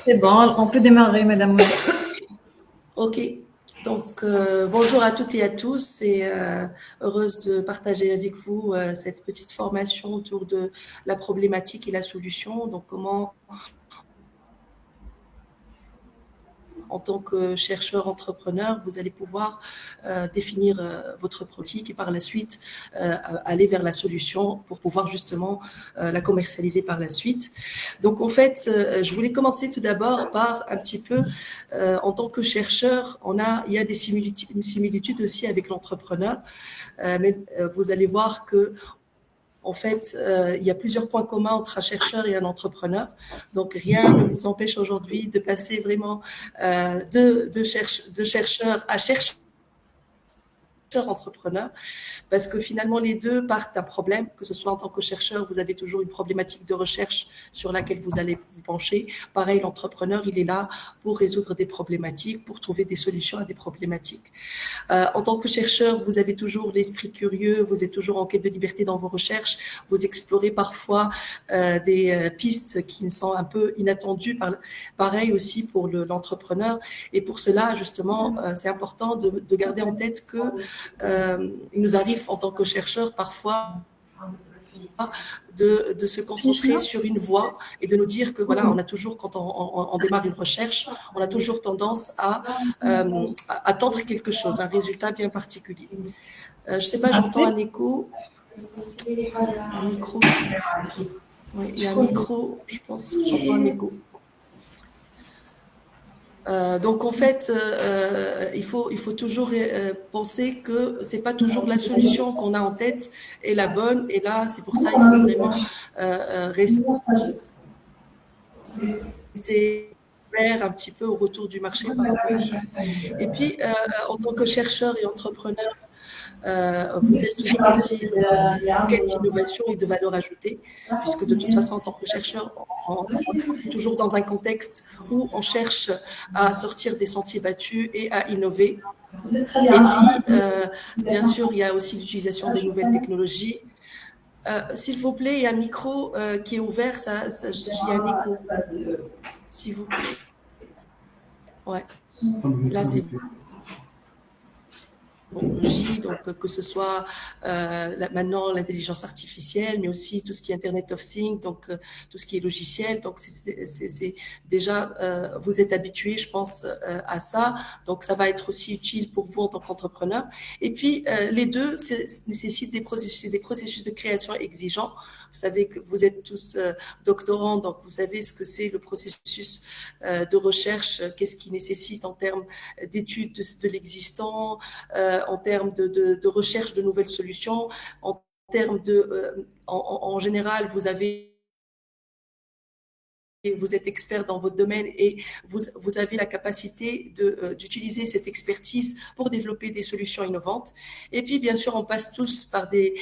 C'est bon, on peut démarrer, Madame Moulay. Ok, donc bonjour à toutes et à tous et heureuse de partager avec vous cette petite formation autour de la problématique et la solution. Donc comment, en tant que chercheur entrepreneur, vous allez pouvoir définir votre politique et par la suite aller vers la solution pour pouvoir justement la commercialiser par la suite. Donc en fait, je voulais commencer tout d'abord par un petit peu, en tant que chercheur, il y a des similitudes aussi avec l'entrepreneur, mais vous allez voir que en fait, il y a plusieurs points communs entre un chercheur et un entrepreneur. Donc, rien ne vous empêche aujourd'hui de passer vraiment de chercheur à chercheur entrepreneur, parce que finalement les deux partent d'un problème, que ce soit en tant que chercheur, vous avez toujours une problématique de recherche sur laquelle vous allez vous pencher. Pareil, l'entrepreneur, il est là pour résoudre des problématiques, pour trouver des solutions à des problématiques. En tant que chercheur, vous avez toujours l'esprit curieux, vous êtes toujours en quête de liberté dans vos recherches, vous explorez parfois des pistes qui sont un peu inattendues. Pareil aussi pour l'entrepreneur. Et pour cela, justement, c'est important de garder en tête que il nous arrive en tant que chercheurs parfois de se concentrer sur une voie et de nous dire que voilà, on a toujours, quand on démarre une recherche, on a toujours tendance à attendre quelque chose, un résultat bien particulier. Je ne sais pas, j'entends un écho, un micro. Oui, il y a un micro, je pense, j'entends un écho. Donc en fait, il faut toujours penser que c'est pas toujours la solution qu'on a en tête est la bonne. Et là, c'est pour ça il faut vraiment rester ouvert un petit peu au retour du marché par rapport à ça. Et puis, en tant que chercheur et entrepreneur, vous êtes toujours aussi en quête d'innovation et de valeur ajoutée, puisque de toute façon, en tant que chercheur, on est toujours dans un contexte où on cherche à sortir des sentiers battus et à innover. Et puis, bien sûr, il y a aussi l'utilisation des nouvelles technologies. S'il vous plaît, il y a un micro qui est ouvert, il y a un écho. S'il vous plaît. Ouais. Là, c'est technologie, donc que ce soit maintenant l'intelligence artificielle, mais aussi tout ce qui est Internet of Things, donc tout ce qui est logiciel. Donc c'est déjà vous êtes habitué, je pense, à ça. Donc ça va être aussi utile pour vous en tant qu'entrepreneur. Et puis les deux nécessitent des processus de création exigeants. Vous savez que vous êtes tous doctorants, donc vous savez ce que c'est le processus de recherche, qu'est-ce qui nécessite en termes d'études de l'existant, en termes de recherche de nouvelles solutions, en termes en général, vous êtes expert dans votre domaine et vous avez la capacité d'utiliser cette expertise pour développer des solutions innovantes. Et puis, bien sûr, on passe tous par des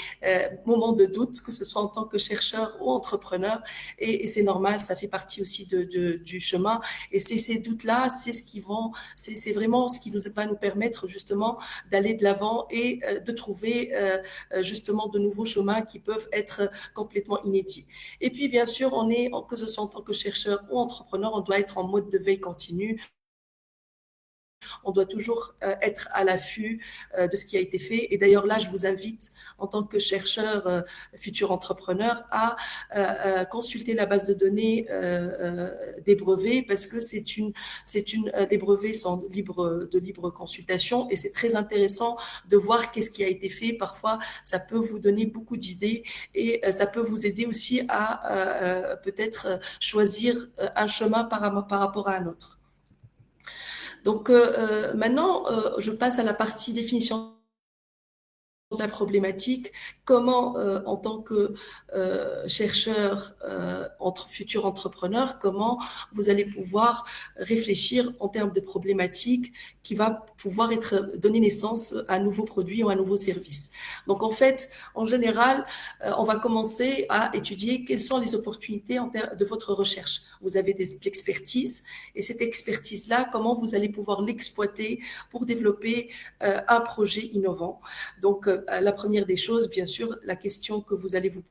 moments de doute, que ce soit en tant que chercheur ou entrepreneur, et c'est normal, ça fait partie aussi du chemin. Et c'est ces doutes-là, c'est vraiment ce qui va nous permettre justement d'aller de l'avant et de trouver justement de nouveaux chemins qui peuvent être complètement inédits. Et puis, bien sûr, que ce soit en tant que chercheur ou entrepreneur, on doit être en mode de veille continue. On doit toujours être à l'affût de ce qui a été fait. Et d'ailleurs, là, je vous invite, en tant que chercheur, futur entrepreneur, à consulter la base de données des brevets, parce que les brevets sont de libre consultation et c'est très intéressant de voir qu'est-ce qui a été fait. Parfois, ça peut vous donner beaucoup d'idées et ça peut vous aider aussi à peut-être choisir un chemin par rapport à un autre. Donc maintenant, je passe à la partie définition de la problématique. Comment, en tant que chercheur, futur entrepreneur, comment vous allez pouvoir réfléchir en termes de problématiques qui va pouvoir donner naissance à un nouveau produit ou à un nouveau service. Donc en fait, en général, on va commencer à étudier quelles sont les opportunités de votre recherche. Vous avez de l'expertise et cette expertise-là, comment vous allez pouvoir l'exploiter pour développer un projet innovant. Donc la première des choses, bien sûr, la question que vous allez vous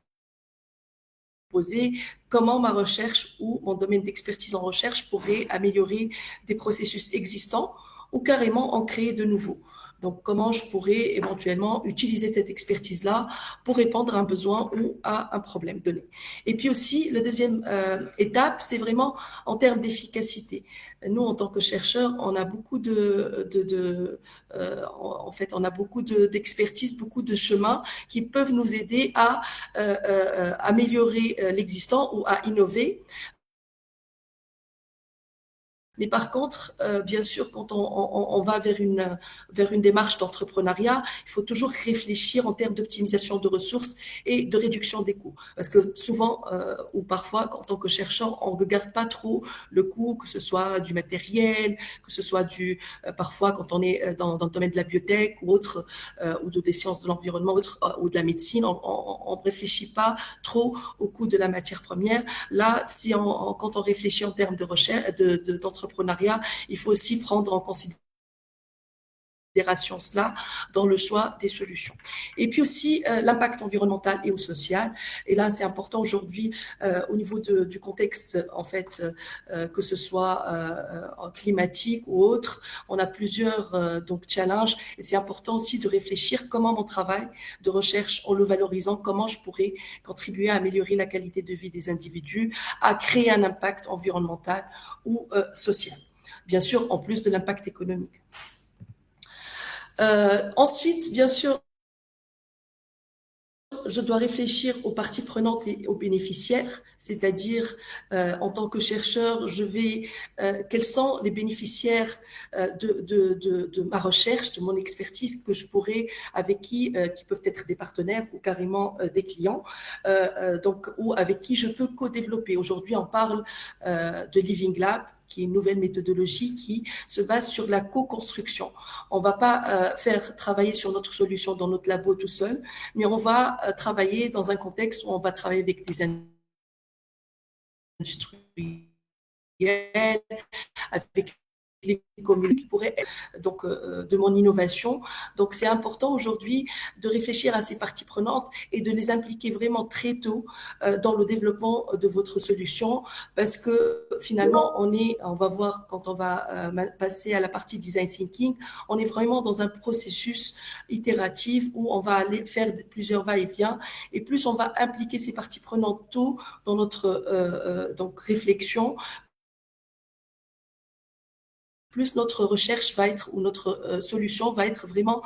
poser comment ma recherche ou mon domaine d'expertise en recherche pourrait améliorer des processus existants ou carrément en créer de nouveaux. Donc, comment je pourrais éventuellement utiliser cette expertise-là pour répondre à un besoin ou à un problème donné. Et puis aussi, la deuxième étape, c'est vraiment en termes d'efficacité. Nous, en tant que chercheurs, on a beaucoup en fait, on a beaucoup d'expertise, beaucoup de chemins qui peuvent nous aider à améliorer l'existant ou à innover. Mais par contre, bien sûr, quand on va vers une démarche d'entrepreneuriat, il faut toujours réfléchir en termes d'optimisation de ressources et de réduction des coûts. Parce que souvent, ou parfois, en tant que chercheur, on ne regarde pas trop le coût, que ce soit du matériel, que ce soit parfois quand on est dans le domaine de la biotech ou autre, ou des sciences de l'environnement ou de la médecine, on ne réfléchit pas trop au coût de la matière première. Là, quand on réfléchit en termes de recherche, d'entrepreneuriat, il faut aussi prendre en considération cela dans le choix des solutions. Et puis aussi l'impact environnemental et social. Et là, c'est important aujourd'hui au niveau du contexte, en fait, que ce soit climatique ou autre. On a plusieurs donc challenges et c'est important aussi de réfléchir comment mon travail de recherche, en le valorisant, comment je pourrais contribuer à améliorer la qualité de vie des individus, à créer un impact environnemental ou social. Bien sûr, en plus de l'impact économique. Ensuite, bien sûr, je dois réfléchir aux parties prenantes et aux bénéficiaires, c'est-à-dire en tant que chercheur, quels sont les bénéficiaires de ma recherche, de mon expertise que je pourrais, qui peuvent être des partenaires ou carrément des clients, donc ou avec qui je peux co-développer. Aujourd'hui, on parle de Living Lab, qui est une nouvelle méthodologie qui se base sur la co-construction. On ne va pas faire travailler sur notre solution dans notre labo tout seul, mais on va travailler dans un contexte où on va travailler avec des industriels, avec les communes qui pourraient être donc de mon innovation. Donc c'est important aujourd'hui de réfléchir à ces parties prenantes et de les impliquer vraiment très tôt dans le développement de votre solution, parce que finalement on va voir quand on va passer à la partie design thinking, on est vraiment dans un processus itératif où on va aller faire plusieurs va-et-vient, et plus on va impliquer ces parties prenantes tôt dans notre donc réflexion, plus notre recherche va être, ou notre solution va être vraiment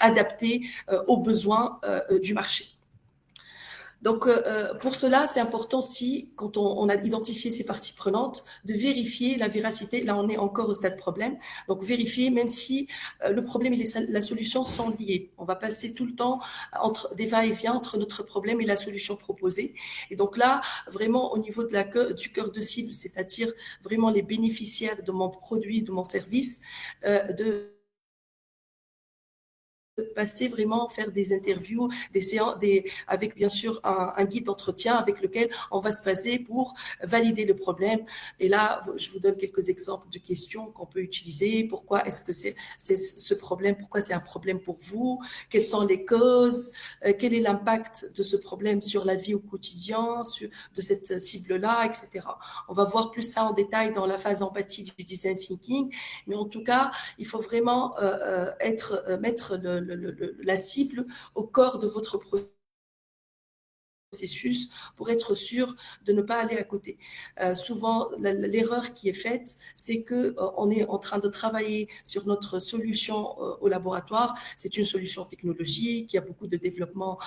adaptée aux besoins du marché. Donc, pour cela, c'est important aussi, quand on a identifié ces parties prenantes, de vérifier la véracité. Là, on est encore au stade problème. Donc, vérifier, même si le problème et la solution sont liés. On va passer tout le temps entre des va-et-vient entre notre problème et la solution proposée. Et donc là, vraiment, au niveau du cœur de cible, c'est-à-dire vraiment les bénéficiaires de mon produit, de mon service, de passer vraiment, faire des interviews, des séances, avec bien sûr un guide d'entretien avec lequel on va se baser pour valider le problème. Et là, je vous donne quelques exemples de questions qu'on peut utiliser. Pourquoi est-ce que c'est ce problème? Pourquoi c'est un problème pour vous? Quelles sont les causes? Quel est l'impact de ce problème sur la vie au quotidien, de cette cible-là, etc. On va voir plus ça en détail dans la phase empathie du design thinking. Mais en tout cas, il faut vraiment mettre la cible au corps de votre processus pour être sûr de ne pas aller à côté. Souvent, l'erreur qui est faite, c'est que on est en train de travailler sur notre solution au laboratoire. C'est une solution technologique, il y a beaucoup de développement,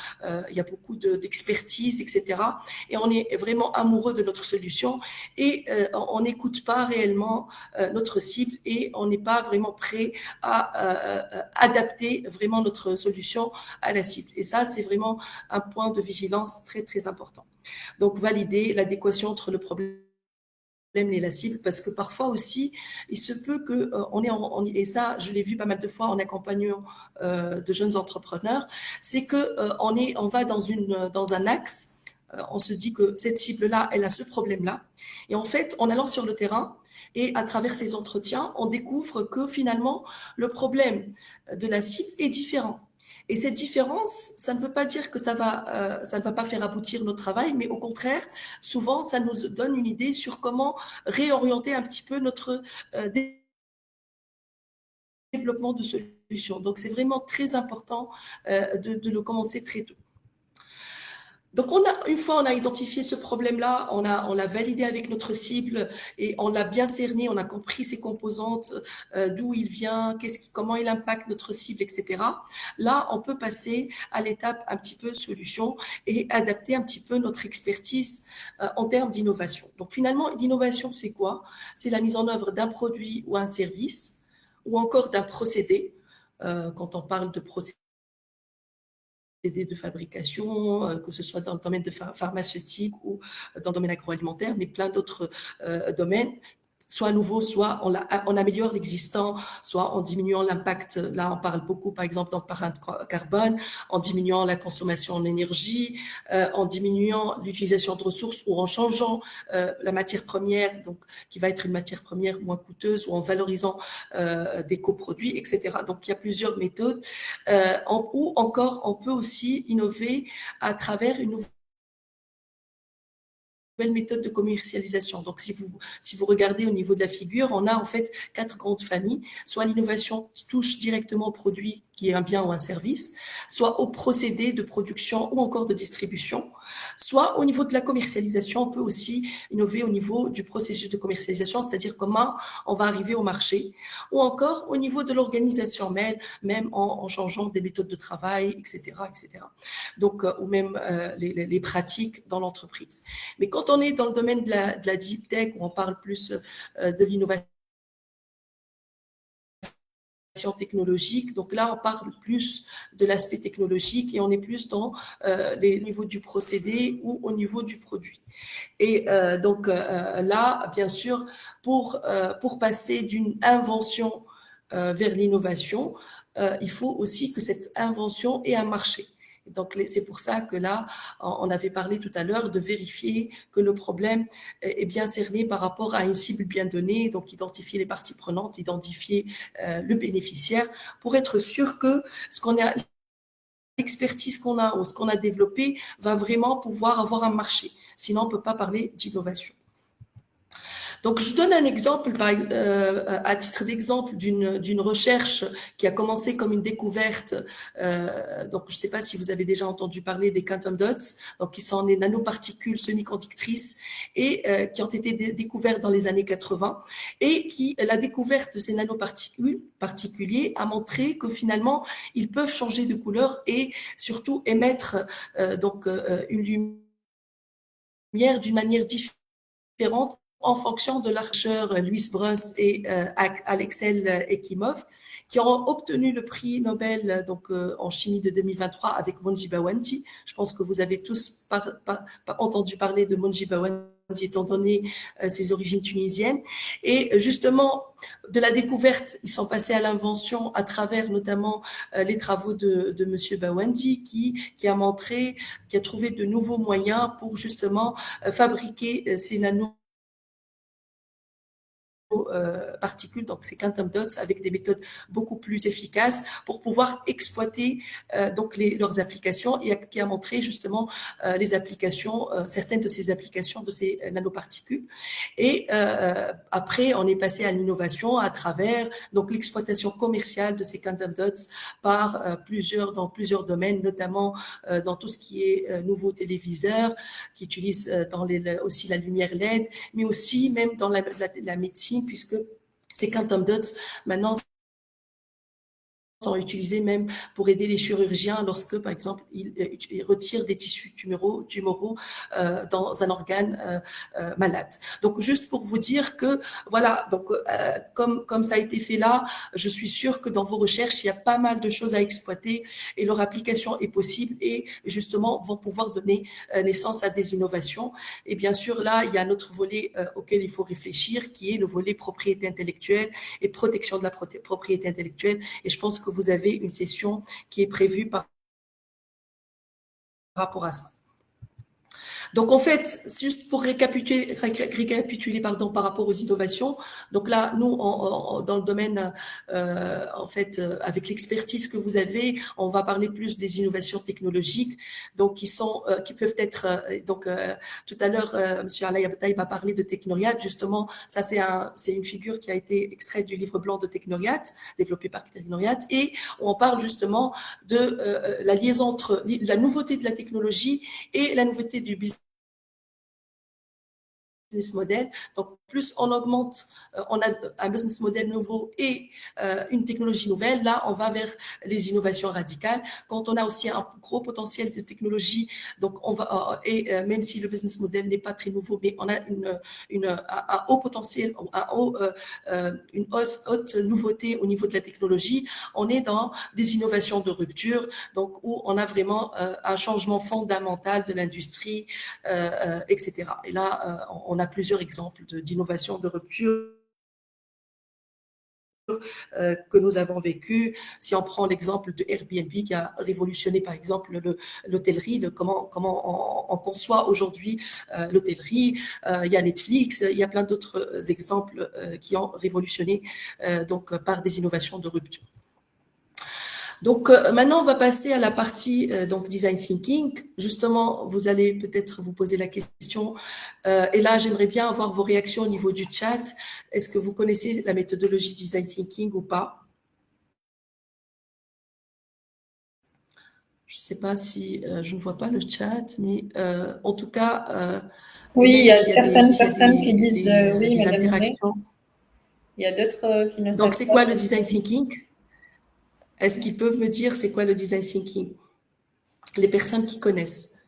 il y a beaucoup d'expertise, etc. Et on est vraiment amoureux de notre solution et on n'écoute pas réellement notre cible et on n'est pas vraiment prêt à adapter vraiment notre solution à la cible. Et ça, c'est vraiment un point de vigilance très, très important. Donc, valider l'adéquation entre le problème et la cible, parce que parfois aussi, il se peut que et ça, je l'ai vu pas mal de fois en accompagnant de jeunes entrepreneurs, c'est que on va dans un axe, on se dit que cette cible-là, elle a ce problème-là, et en fait, en allant sur le terrain, et à travers ces entretiens, on découvre que finalement, le problème de la cible est différent. Et cette différence, ça ne veut pas dire que ça ne va pas faire aboutir notre travail, mais au contraire, souvent, ça nous donne une idée sur comment réorienter un petit peu notre développement de solutions. Donc, c'est vraiment très important de le commencer très tôt. Donc, une fois on a identifié ce problème-là, on l'a validé avec notre cible et on l'a bien cerné, on a compris ses composantes, d'où il vient, comment il impacte notre cible, etc. Là, on peut passer à l'étape un petit peu solution et adapter un petit peu notre expertise en termes d'innovation. Donc, finalement, l'innovation, c'est quoi? C'est la mise en œuvre d'un produit ou un service ou encore d'un procédé. Quand on parle de procédé, de fabrication, que ce soit dans le domaine de pharmaceutique ou dans le domaine agroalimentaire, mais plein d'autres domaines, soit nouveau, soit on améliore l'existant, soit en diminuant l'impact. Là, on parle beaucoup, par exemple, d'empreinte carbone, en diminuant la consommation en énergie, en diminuant l'utilisation de ressources ou en changeant la matière première, donc qui va être une matière première moins coûteuse, ou en valorisant des coproduits, etc. Donc, il y a plusieurs méthodes. Ou encore, on peut aussi innover à travers une nouvelle méthode de commercialisation. Donc, si vous regardez au niveau de la figure, on a en fait 4 grandes familles. Soit l'innovation touche directement au produit qui est un bien ou un service, soit au procédé de production ou encore de distribution, soit au niveau de la commercialisation. On peut aussi innover au niveau du processus de commercialisation, c'est-à-dire comment on va arriver au marché, ou encore au niveau de l'organisation, même en changeant des méthodes de travail, etc., etc. Donc, ou même les pratiques dans l'entreprise. Mais quand on est dans le domaine de la deep tech, où on parle plus de l'innovation technologique, donc là, on parle plus de l'aspect technologique et on est plus dans les niveaux du procédé ou au niveau du produit. Et donc là, bien sûr, pour passer d'une invention vers l'innovation, il faut aussi que cette invention ait un marché. Donc, c'est pour ça que là, on avait parlé tout à l'heure de vérifier que le problème est bien cerné par rapport à une cible bien donnée, donc identifier les parties prenantes, identifier le bénéficiaire pour être sûr que l'expertise qu'on a ou ce qu'on a développé va vraiment pouvoir avoir un marché. Sinon, on ne peut pas parler d'innovation. Donc, je donne un exemple, à titre d'exemple, d'une recherche qui a commencé comme une découverte. Donc, je ne sais pas si vous avez déjà entendu parler des quantum dots, donc qui sont des nanoparticules semi-conductrices et qui ont été découvertes dans les années 80. Et la découverte de ces nanoparticules particuliers a montré que finalement, ils peuvent changer de couleur et surtout émettre une lumière d'une manière différente en fonction de l'archeur Louis Bruns et Alexei Ekimov, qui ont obtenu le prix Nobel en chimie de 2023 avec Monji Bawanji. Je pense que vous avez tous entendu parler de Monji Bawanji étant donné ses origines tunisiennes. Et justement, de la découverte, ils sont passés à l'invention à travers notamment les travaux de Monsieur Bawanji qui a montré, qui a trouvé de nouveaux moyens pour justement fabriquer ces particules, donc ces quantum dots, avec des méthodes beaucoup plus efficaces pour pouvoir exploiter leurs applications, et qui a montré justement les applications, certaines de ces applications de ces nanoparticules. Et après, on est passé à l'innovation à travers donc l'exploitation commerciale de ces quantum dots dans plusieurs domaines, notamment dans tout ce qui est nouveaux téléviseurs qui utilisent aussi la lumière LED, mais aussi même dans la médecine, puisque ces quantum dots maintenant sont utilisés même pour aider les chirurgiens lorsque, par exemple, ils retirent des tissus tumoraux dans un organe malade. Donc, juste pour vous dire que, voilà, donc comme ça a été fait là, je suis sûre que dans vos recherches, il y a pas mal de choses à exploiter et leur application est possible et justement vont pouvoir donner naissance à des innovations. Et bien sûr, là, il y a un autre volet auquel il faut réfléchir, qui est le volet propriété intellectuelle et protection de la propriété intellectuelle. Et je pense que vous avez une session qui est prévue par rapport à ça. Donc, en fait, juste pour récapituler par rapport aux innovations, donc là, nous, dans le domaine, en fait, avec l'expertise que vous avez, on va parler plus des innovations technologiques, donc qui peuvent être, tout à l'heure, Monsieur Alay Abtaï m'a parlé de Technoriat, justement, ça c'est une figure qui a été extraite du livre blanc de Technoriat, développé par Technoriat, et on parle justement de la liaison entre la nouveauté de la technologie et la nouveauté du business model. Donc, plus on augmente, on a un business model nouveau et une technologie nouvelle, là, on va vers les innovations radicales. Quand on a aussi un gros potentiel de technologie, donc on va, même si le business model n'est pas très nouveau, mais on a un haut potentiel, une haute nouveauté au niveau de la technologie, on est dans des innovations de rupture, donc où on a vraiment un changement fondamental de l'industrie, etc. Et là, on a plusieurs exemples d'innovation de rupture que nous avons vécu. Si on prend l'exemple de Airbnb qui a révolutionné par exemple l'hôtellerie, comment on conçoit aujourd'hui l'hôtellerie, il y a Netflix, il y a plein d'autres exemples qui ont révolutionné donc par des innovations de rupture. Donc maintenant, on va passer à la partie donc design thinking. Justement, vous allez peut-être vous poser la question. Et là, j'aimerais bien avoir vos réactions au niveau du chat. Est-ce que vous connaissez la méthodologie design thinking ou pas? Je ne sais pas si je ne vois pas le chat, mais en tout cas, Oui, et même il y a s'il y a certaines personnes qui disent oui, des Madame Monet. interactions. Il y a d'autres qui ne Donc, savent c'est pas. quoi le design thinking? Est-ce qu'ils peuvent me dire c'est quoi le design thinking? Les personnes qui connaissent.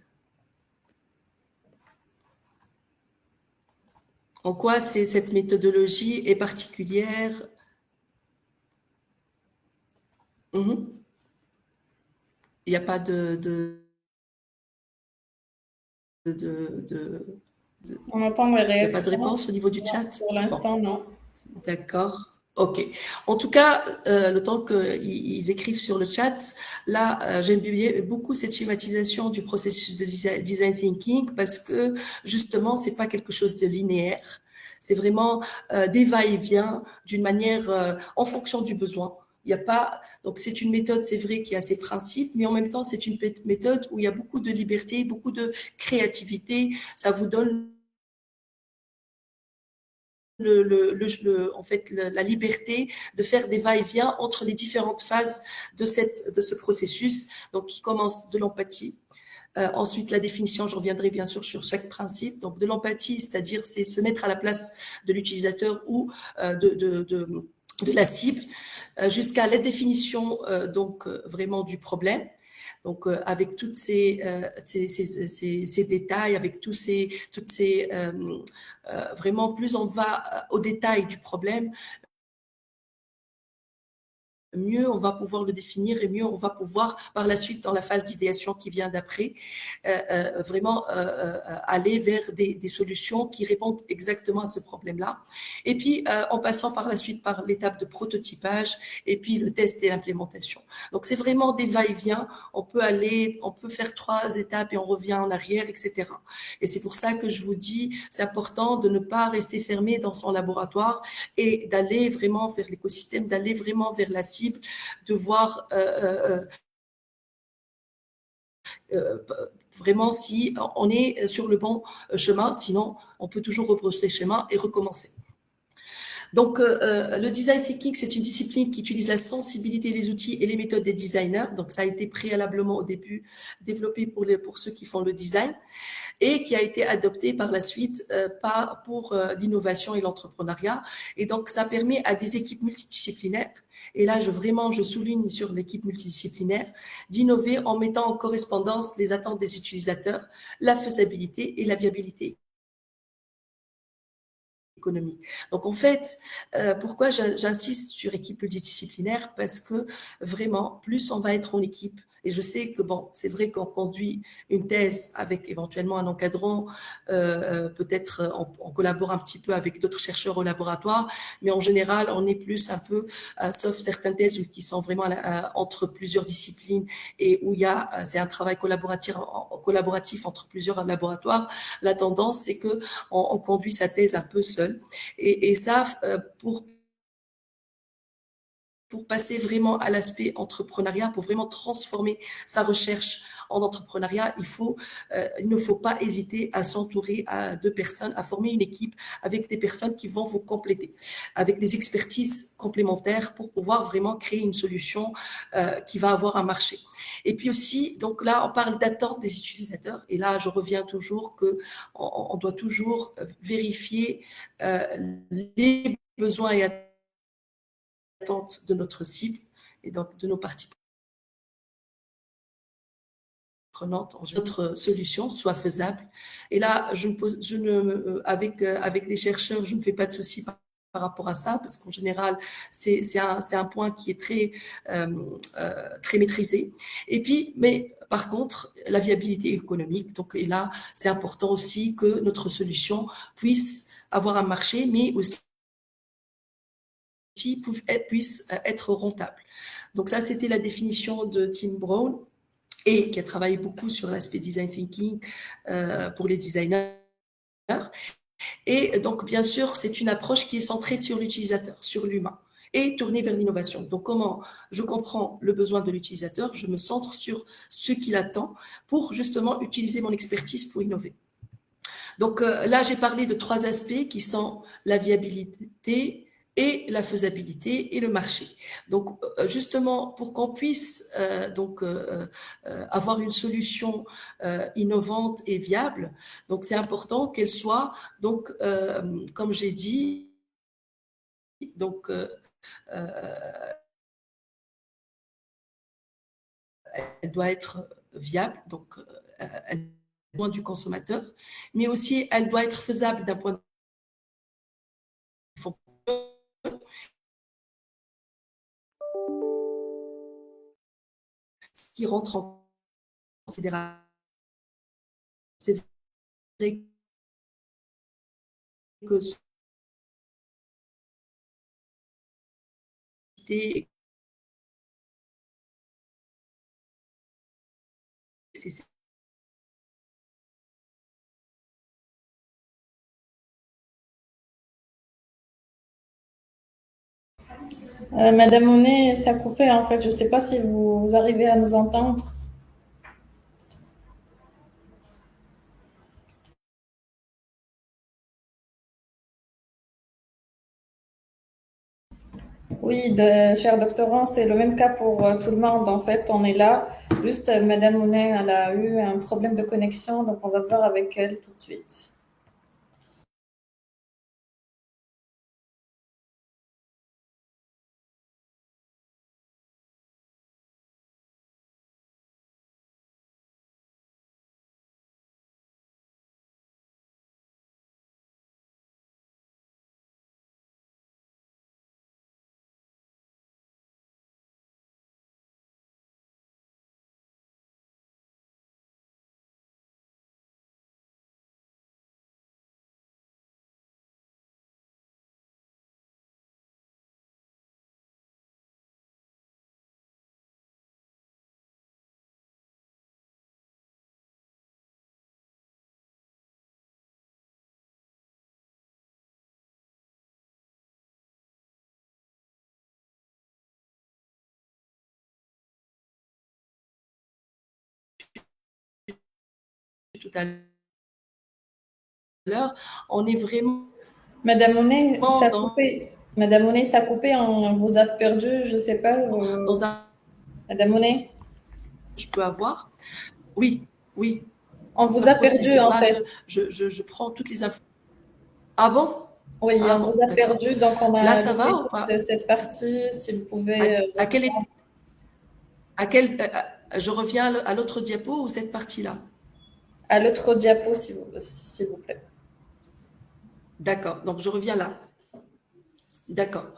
En quoi cette méthodologie est particulière? Il n'y a pas On entend les il n'y a pas de réactions. réponse au niveau du Non, chat? pour l'instant, Bon, non. d'accord. OK. En tout cas, le temps qu'ils écrivent sur le chat, là, j'aime beaucoup cette schématisation du processus de design thinking parce que justement, c'est pas quelque chose de linéaire. C'est vraiment des va-et-vient d'une manière en fonction du besoin. Il y a pas, donc c'est une méthode, c'est vrai, qui a ses principes, mais en même temps, c'est une méthode où il y a beaucoup de liberté, beaucoup de créativité. Ça vous donne en fait, la liberté de faire des va-et-vient entre les différentes phases de ce processus, donc qui commence de l'empathie. Ensuite, la définition, je reviendrai bien sûr sur chaque principe. Donc, de l'empathie, c'est-à-dire c'est se mettre à la place de l'utilisateur ou de la cible, jusqu'à la définition donc vraiment du problème. Donc, avec toutes ces détails, avec vraiment, plus on va au détail du problème, mieux on va pouvoir le définir et mieux on va pouvoir, par la suite, dans la phase d'idéation qui vient d'après, vraiment aller vers des solutions qui répondent exactement à ce problème-là. Et puis, en passant par la suite par l'étape de prototypage et puis le test et l'implémentation. Donc, c'est vraiment des va-et-vient. On peut faire 3 étapes et on revient en arrière, etc. Et c'est pour ça que je vous dis, c'est important de ne pas rester fermé dans son laboratoire et d'aller vraiment vers l'écosystème, d'aller vraiment vers la cible, de voir vraiment si on est sur le bon chemin, sinon on peut toujours rebrousser chemin et recommencer. Donc, le design thinking, c'est une discipline qui utilise la sensibilité, les outils et les méthodes des designers. Donc, ça a été préalablement au début développé pour ceux qui font le design et qui a été adopté par la suite pour l'innovation et l'entrepreneuriat. Et donc, ça permet à des équipes multidisciplinaires, et là, je souligne sur l'équipe multidisciplinaire, d'innover en mettant en correspondance les attentes des utilisateurs, la faisabilité et la viabilité économique. Donc, en fait, pourquoi j'insiste sur équipe multidisciplinaire? Parce que vraiment, plus on va être en équipe, Et je sais que, bon, c'est vrai qu'on conduit une thèse avec éventuellement un encadrant, peut-être on collabore un petit peu avec d'autres chercheurs au laboratoire, mais en général, on est plus un peu, sauf certaines thèses qui sont vraiment entre plusieurs disciplines et où il y a, c'est un travail collaboratif entre plusieurs laboratoires, la tendance, c'est que on conduit sa thèse un peu seul. Et ça, pour passer vraiment à l'aspect entrepreneuriat, pour vraiment transformer sa recherche en entrepreneuriat, il ne faut pas hésiter à s'entourer de personnes, à former une équipe avec des personnes qui vont vous compléter, avec des expertises complémentaires pour pouvoir vraiment créer une solution qui va avoir un marché. Et puis aussi, donc là, on parle d'attente des utilisateurs. Et là, je reviens toujours que on doit toujours vérifier les besoins et attentes de notre cible et donc de nos parties prenantes, notre solution soit faisable. Et là, avec des chercheurs, je ne fais pas de soucis par rapport à ça, parce qu'en général, c'est un point qui est très maîtrisé. Et puis, mais par contre, la viabilité économique. Donc, et là, c'est important aussi que notre solution puisse avoir un marché, mais aussi puisse être rentable. Donc ça, c'était la définition de Tim Brown, et qui a travaillé beaucoup sur l'aspect design thinking pour les designers. Et donc, bien sûr, c'est une approche qui est centrée sur l'utilisateur, sur l'humain, et tournée vers l'innovation. Donc, comment je comprends le besoin de l'utilisateur, je me centre sur ce qu'il attend pour justement utiliser mon expertise pour innover. Donc là, j'ai parlé de 3 aspects qui sont la viabilité et la faisabilité et le marché. Donc justement, pour qu'on puisse avoir une solution innovante et viable, donc c'est important qu'elle soit, donc comme j'ai dit, donc elle doit être viable, donc elle besoin du consommateur, mais aussi elle doit être faisable d'un point de vue qui rentre en considération. C'est vrai que c'est Madame Monet, ça a coupé en fait. Je ne sais pas si vous arrivez à nous entendre. Oui, cher doctorant, c'est le même cas pour tout le monde. En fait, on est là. Juste, Madame Monet, elle a eu un problème de connexion, donc on va voir avec elle tout de suite. tout à l'heure, on est vraiment Madame Monet, ça a dans, coupé. Madame Monet, ça a coupé, on vous a perdu, je ne sais pas. dans un, Madame Monet, je peux avoir, oui, oui, on vous pas de a procès, perdu c'est en pas fait. de, je prends toutes les infos. Ah bon? Oui, Ah on bon, vous a d'accord. perdu, donc on Là, a ça va loupé ou toute pas? cette partie. Si vous À, pouvez à quel, à quel, je reviens à l'autre diapo ou cette partie-là? à l'autre diapo, s'il vous plaît. D'accord, donc je reviens là. D'accord.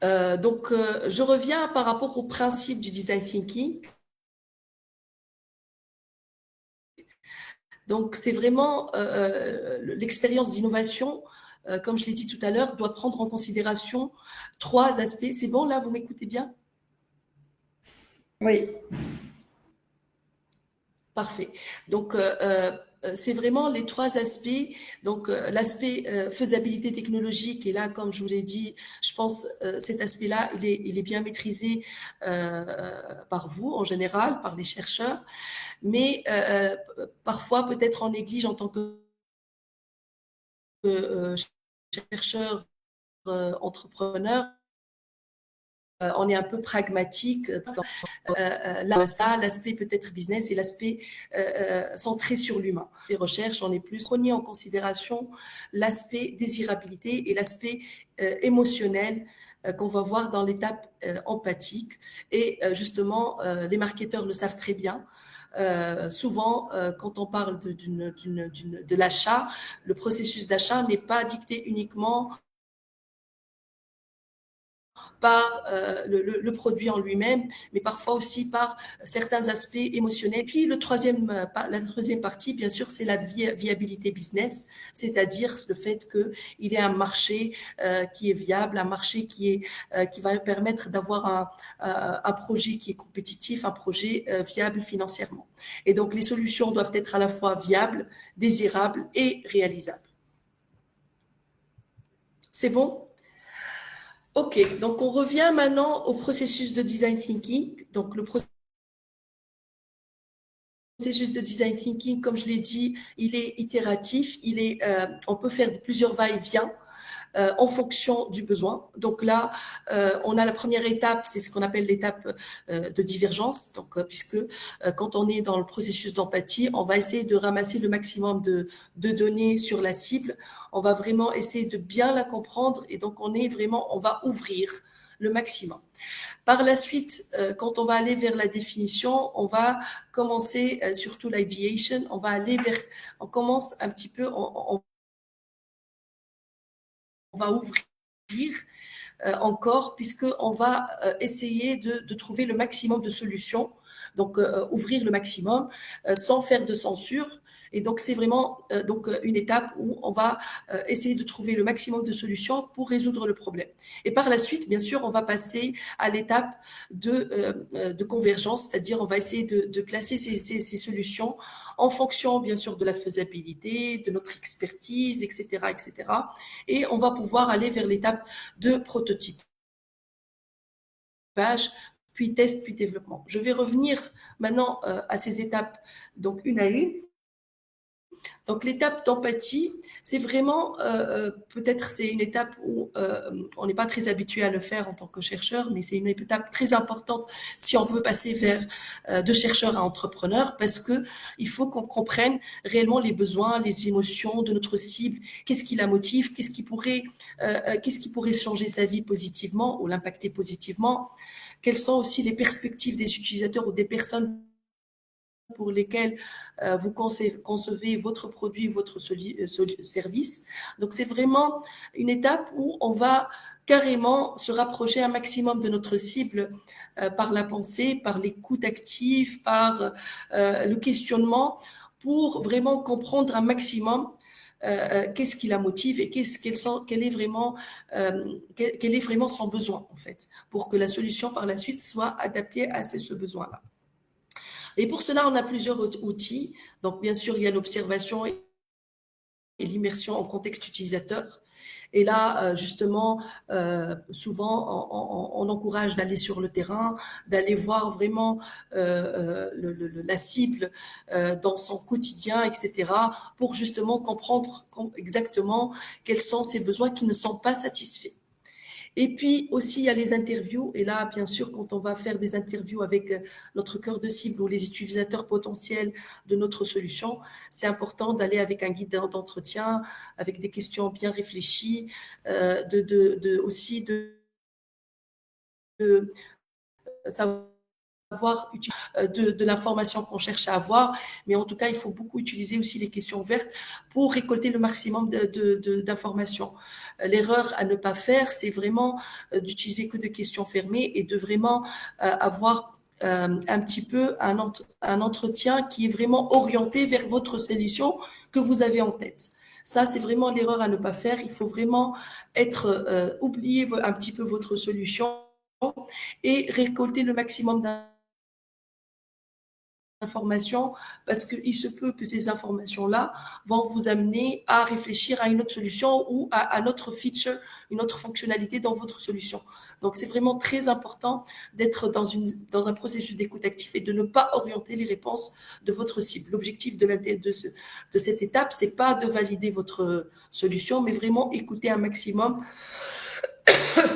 Donc, je reviens par rapport au principe du design thinking. Donc, c'est vraiment l'expérience d'innovation, comme je l'ai dit tout à l'heure, doit prendre en considération 3 aspects. C'est bon, là, vous m'écoutez bien? Oui, Parfait. Donc, c'est vraiment les 3 aspects. Donc, l'aspect faisabilité technologique, et là, comme je vous l'ai dit, je pense cet aspect-là, il est bien maîtrisé par vous en général, par les chercheurs, mais parfois peut-être on néglige en tant que chercheur, entrepreneur, on est un peu pragmatique dans l'aspect peut-être business et l'aspect centré sur l'humain. Les recherches, on est plus prenez en considération l'aspect désirabilité et l'aspect émotionnel qu'on va voir dans l'étape empathique. Et justement, les marketeurs le savent très bien. Souvent, quand on parle de l'achat, le processus d'achat n'est pas dicté uniquement par le produit en lui-même, mais parfois aussi par certains aspects émotionnels. Puis la troisième partie, bien sûr, c'est la viabilité business, c'est-à-dire le fait qu'il y ait un marché qui est viable, un marché qui va permettre d'avoir un projet qui est compétitif, un projet viable financièrement. Et donc, les solutions doivent être à la fois viables, désirables et réalisables. C'est bon? Ok, donc on revient maintenant au processus de design thinking. Donc le processus de design thinking, comme je l'ai dit, il est itératif. On peut faire plusieurs va-et-vient en fonction du besoin. Donc là, on a la première étape, c'est ce qu'on appelle l'étape de divergence. Donc, puisque quand on est dans le processus d'empathie, on va essayer de ramasser le maximum de données sur la cible. On va vraiment essayer de bien la comprendre et donc on va ouvrir le maximum. Par la suite, quand on va aller vers la définition, on va commencer, surtout l'ideation, on commence un petit peu, on va ouvrir encore, puisqu'on va essayer de trouver le maximum de solutions, donc ouvrir le maximum sans faire de censure. Et donc, c'est vraiment une étape où on va essayer de trouver le maximum de solutions pour résoudre le problème. Et par la suite, bien sûr, on va passer à l'étape de convergence, c'est-à-dire on va essayer de classer ces solutions en fonction, bien sûr, de la faisabilité, de notre expertise, etc., etc. Et on va pouvoir aller vers l'étape de prototypage, puis test, puis développement. Je vais revenir maintenant à ces étapes, donc une à une. Donc l'étape d'empathie, c'est vraiment, peut-être c'est une étape où on n'est pas très habitué à le faire en tant que chercheur, mais c'est une étape très importante si on veut passer vers de chercheur à entrepreneur, parce que il faut qu'on comprenne réellement les besoins, les émotions de notre cible, qu'est-ce qui la motive, qu'est-ce qui pourrait changer sa vie positivement ou l'impacter positivement, quelles sont aussi les perspectives des utilisateurs ou des personnes pour lesquels vous concevez votre produit, votre service. Donc, c'est vraiment une étape où on va carrément se rapprocher un maximum de notre cible par la pensée, par l'écoute active, par le questionnement, pour vraiment comprendre un maximum qu'est-ce qui la motive et quel est vraiment son besoin, en fait, pour que la solution par la suite soit adaptée à ce besoin-là. Et pour cela, on a plusieurs outils. Donc, bien sûr, il y a l'observation et l'immersion en contexte utilisateur. Et là, justement, souvent, on encourage d'aller sur le terrain, d'aller voir vraiment la cible dans son quotidien, etc., pour justement comprendre exactement quels sont ses besoins qui ne sont pas satisfaits. Et puis aussi, il y a les interviews. Et là, bien sûr, quand on va faire des interviews avec notre cœur de cible ou les utilisateurs potentiels de notre solution, c'est important d'aller avec un guide d'entretien, avec des questions bien réfléchies, aussi de savoir de l'information qu'on cherche à avoir, mais en tout cas, il faut beaucoup utiliser aussi les questions ouvertes pour récolter le maximum d'informations. L'erreur à ne pas faire, c'est vraiment d'utiliser que des questions fermées et de vraiment avoir un petit peu un entretien qui est vraiment orienté vers votre solution que vous avez en tête. Ça, c'est vraiment l'erreur à ne pas faire. Il faut vraiment oublier un petit peu votre solution et récolter le maximum d'informations parce qu'il se peut que ces informations-là vont vous amener à réfléchir à une autre solution ou à un autre feature, une autre fonctionnalité dans votre solution. Donc, c'est vraiment très important d'être dans un processus d'écoute actif et de ne pas orienter les réponses de votre cible. L'objectif de cette étape, c'est pas de valider votre solution, mais vraiment écouter un maximum,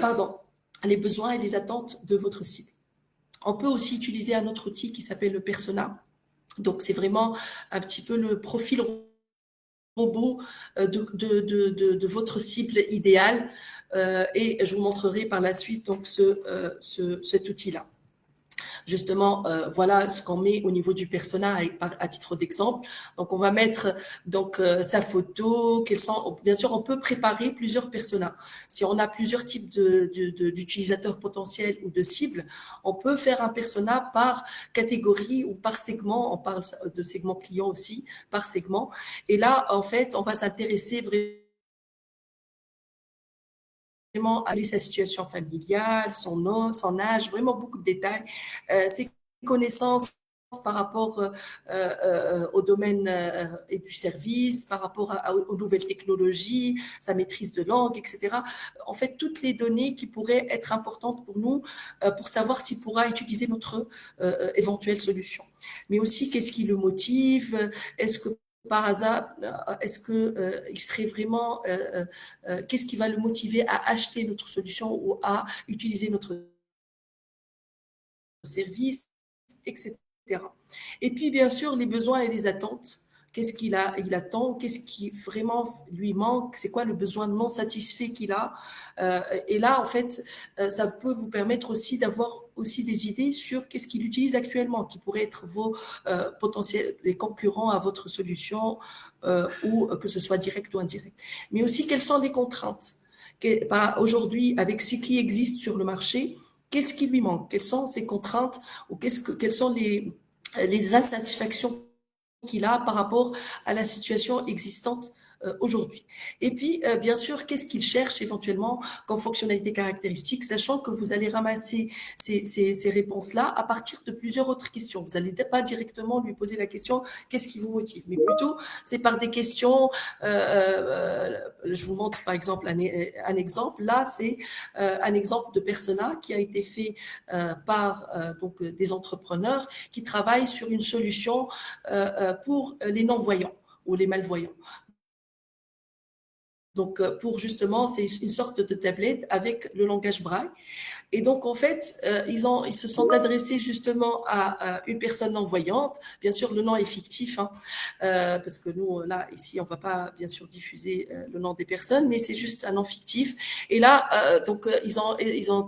pardon, les besoins et les attentes de votre cible. On peut aussi utiliser un autre outil qui s'appelle le persona. Donc, c'est vraiment un petit peu le profil robot de votre cible idéale. Et je vous montrerai par la suite donc cet outil-là. Justement, voilà ce qu'on met au niveau du persona à titre d'exemple. Donc, on va mettre donc sa photo. Bien sûr, on peut préparer plusieurs personas. Si on a plusieurs types d'utilisateurs potentiels ou de cibles, on peut faire un persona par catégorie ou par segment. On parle de segment client aussi, par segment. Et là, en fait, on va s'intéresser vraiment à sa situation familiale, son âge, vraiment beaucoup de détails, ses connaissances par rapport au domaine et du service, par rapport aux nouvelles technologies, sa maîtrise de langue, etc. En fait, toutes les données qui pourraient être importantes pour nous pour savoir s'il pourra utiliser notre éventuelle solution. Mais aussi, qu'est-ce qui le motive? Est-ce que par hasard, est-ce que il serait vraiment, qu'est-ce qui va le motiver à acheter notre solution ou à utiliser notre service, etc. Et puis, bien sûr, les besoins et les attentes. Qu'est-ce qu'il attend? Qu'est-ce qui vraiment lui manque? C'est quoi le besoin non satisfait qu'il a? Et là, en fait, ça peut vous permettre aussi d'avoir aussi des idées sur qu'est-ce qu'il utilise actuellement, qui pourraient être vos potentiels, les concurrents à votre solution, ou que ce soit direct ou indirect. Mais aussi, quelles sont les contraintes? Aujourd'hui, avec ce qui existe sur le marché, qu'est-ce qui lui manque? Quelles sont ses contraintes ou quelles sont les insatisfactions qu'il a par rapport à la situation existante aujourd'hui. Et puis, bien sûr, qu'est-ce qu'il cherche éventuellement comme fonctionnalité caractéristique, sachant que vous allez ramasser ces réponses-là à partir de plusieurs autres questions. Vous n'allez pas directement lui poser la question qu'est-ce qui vous motive, mais plutôt c'est par des questions. Je vous montre par exemple un exemple. Là, c'est un exemple de persona qui a été fait par donc des entrepreneurs qui travaillent sur une solution pour les non-voyants ou les malvoyants. Donc, pour justement, c'est une sorte de tablette avec le langage braille. Et donc, en fait, ils se sont adressés justement à une personne non-voyante. Bien sûr, le nom est fictif, hein, parce que nous, là, ici, on ne va pas, bien sûr, diffuser le nom des personnes, mais c'est juste un nom fictif. Et là, donc, ils sont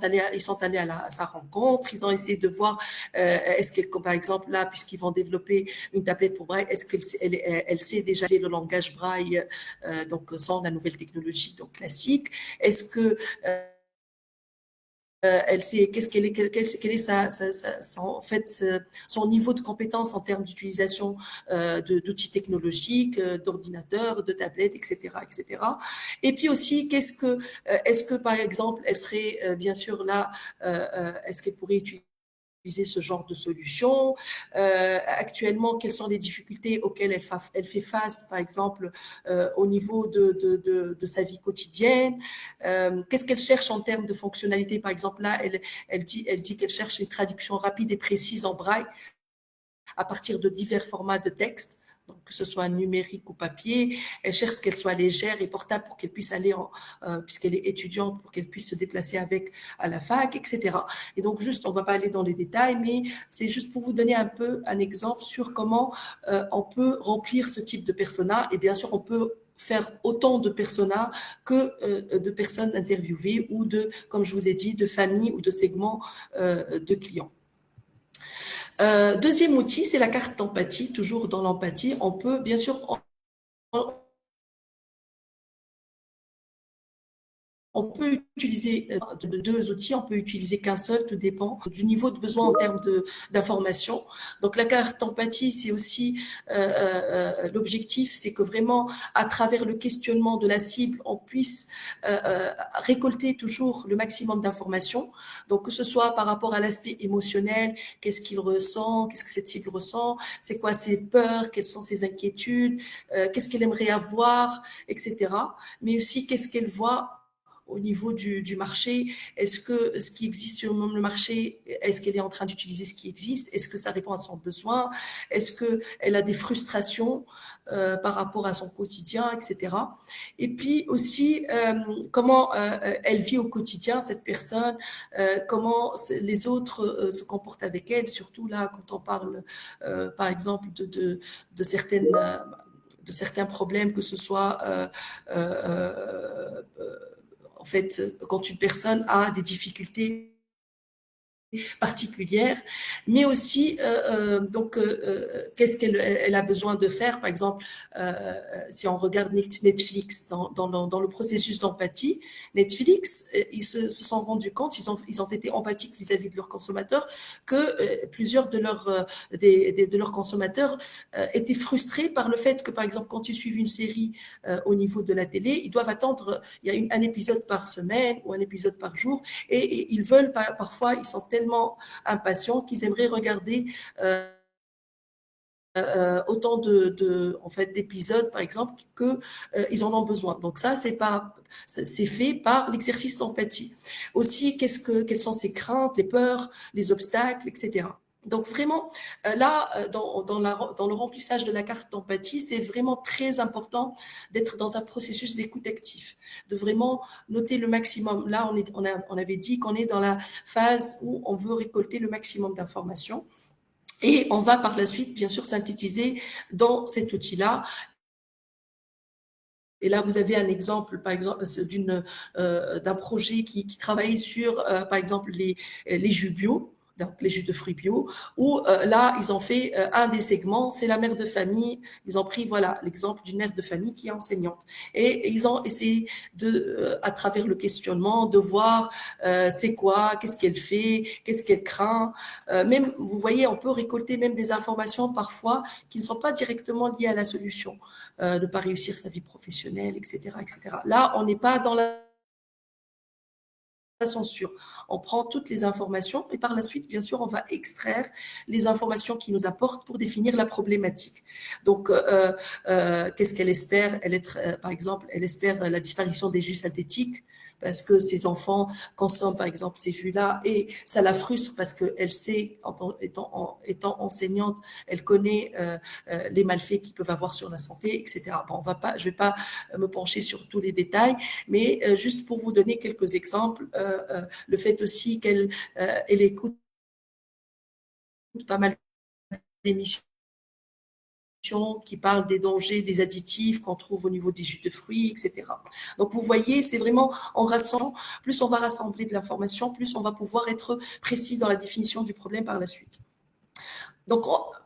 allés à sa rencontre. Ils ont essayé de voir, est-ce qu'elle, par exemple, là, puisqu'ils vont développer une tablette pour braille, est-ce qu'elle sait déjà le langage braille, donc sans la nouvelle technologie donc classique. Est-ce que elle sait quel est en fait son niveau de compétence en termes d'utilisation d'outils technologiques, d'ordinateurs, de tablettes, etc., etc. Et puis aussi, est-ce que par exemple, elle serait bien sûr là, est-ce qu'elle pourrait utiliser ce genre de solution. Actuellement, quelles sont les difficultés auxquelles elle fait face, par exemple, au niveau de sa vie quotidienne. Qu'est-ce qu'elle cherche en termes de fonctionnalité? Par exemple, là, elle dit qu'elle cherche une traduction rapide et précise en braille à partir de divers formats de texte. Donc, que ce soit numérique ou papier, elle cherche qu'elle soit légère et portable pour qu'elle puisse aller, puisqu'elle est étudiante, pour qu'elle puisse se déplacer avec à la fac, etc. Et donc, juste, on ne va pas aller dans les détails, mais c'est juste pour vous donner un peu un exemple sur comment on peut remplir ce type de persona. Et bien sûr, on peut faire autant de personas que de personnes interviewées ou comme je vous ai dit, de familles ou de segments de clients. Deuxième outil, c'est la carte d'empathie. Toujours dans l'empathie, on peut bien sûr on peut utiliser deux outils, on peut utiliser qu'un seul, tout dépend du niveau de besoin en termes d'information. Donc la carte empathie, c'est aussi l'objectif, c'est que vraiment à travers le questionnement de la cible, on puisse récolter toujours le maximum d'informations. Donc que ce soit par rapport à l'aspect émotionnel, qu'est-ce qu'il ressent, qu'est-ce que cette cible ressent, c'est quoi ses peurs, quelles sont ses inquiétudes, qu'est-ce qu'elle aimerait avoir, etc. Mais aussi qu'est-ce qu'elle voit au niveau du marché. Est-ce que ce qui existe sur le marché, est-ce qu'elle est en train d'utiliser ce qui existe? Est-ce que ça répond à son besoin? Est-ce qu'elle a des frustrations par rapport à son quotidien, etc. Et puis aussi, comment elle vit au quotidien, cette personne, comment les autres se comportent avec elle, surtout là, quand on parle, par exemple, de certaines... de certains problèmes, que ce soit en fait, quand une personne a des difficultés particulière, mais aussi donc qu'est-ce qu'elle a besoin de faire. Par exemple, si on regarde Netflix dans le processus d'empathie, Netflix, ils se sont rendus compte, ils ont été empathiques vis-à-vis de leurs consommateurs, que plusieurs de leurs consommateurs étaient frustrés par le fait que, par exemple, quand ils suivent une série au niveau de la télé, ils doivent attendre, il y a un épisode par semaine ou un épisode par jour, et ils veulent parfois, ils sont tellement impatients qu'ils aimeraient regarder autant en fait d'épisodes par exemple que ils en ont besoin. Donc ça c'est fait par l'exercice d'empathie. Aussi quelles sont ses craintes, les peurs, les obstacles, etc. Donc vraiment, là, dans le remplissage de la carte d'empathie, c'est vraiment très important d'être dans un processus d'écoute actif, de vraiment noter le maximum. Là, on avait dit qu'on est dans la phase où on veut récolter le maximum d'informations. Et on va par la suite, bien sûr, synthétiser dans cet outil-là. Et là, vous avez un exemple, par exemple, d'un projet qui travaillait sur, par exemple, les jus bio, donc les jus de fruits bio, où là, ils ont fait un des segments, c'est la mère de famille. Ils ont pris, voilà, l'exemple d'une mère de famille qui est enseignante. Et ils ont essayé à travers le questionnement, de voir c'est quoi, qu'est-ce qu'elle fait, qu'est-ce qu'elle craint. Même, vous voyez, on peut récolter même des informations parfois qui ne sont pas directement liées à la solution. Ne pas réussir sa vie professionnelle, etc., etc. Là, on n'est pas dans la censure. On prend toutes les informations et par la suite, bien sûr, on va extraire les informations qui nous apportent pour définir la problématique. Donc, qu'est-ce qu'elle espère? Par exemple, elle espère la disparition des jus synthétiques parce que ses enfants consomment, par exemple, ces jus-là et ça la frustre parce qu'elle sait, étant enseignante, elle connaît les malfaits qu'ils peuvent avoir sur la santé, etc. Bon, je vais pas me pencher sur tous les détails, mais juste pour vous donner quelques exemples, le fait aussi qu'elle écoute pas mal d'émissions qui parlent des dangers des additifs qu'on trouve au niveau des jus de fruits, etc. Donc, vous voyez, c'est vraiment en rassemblant, plus on va rassembler de l'information, plus on va pouvoir être précis dans la définition du problème par la suite. Donc,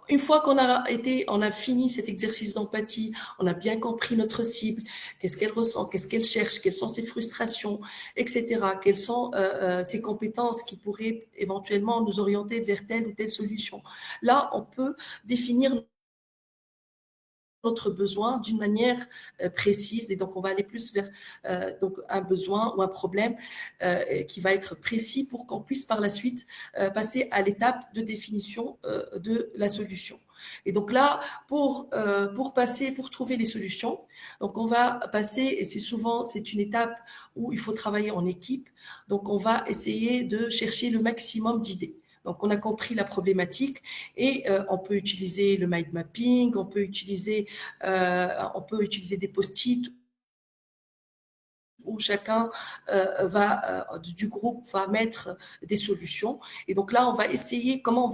une fois qu'on a fini cet exercice d'empathie, on a bien compris notre cible, qu'est-ce qu'elle ressent, qu'est-ce qu'elle cherche, quelles sont ses frustrations, etc. Quelles sont ses compétences qui pourraient éventuellement nous orienter vers telle ou telle solution. Là, on peut définir notre besoin d'une manière précise et donc on va aller plus vers donc un besoin ou un problème qui va être précis pour qu'on puisse par la suite passer à l'étape de définition de la solution. Et donc là, pour trouver les solutions, donc on va passer, et c'est une étape où il faut travailler en équipe, donc on va essayer de chercher le maximum d'idées. Donc, on a compris la problématique et on peut utiliser le mind mapping, on peut utiliser des post-it où chacun du groupe va mettre des solutions. Et donc là, on va essayer comment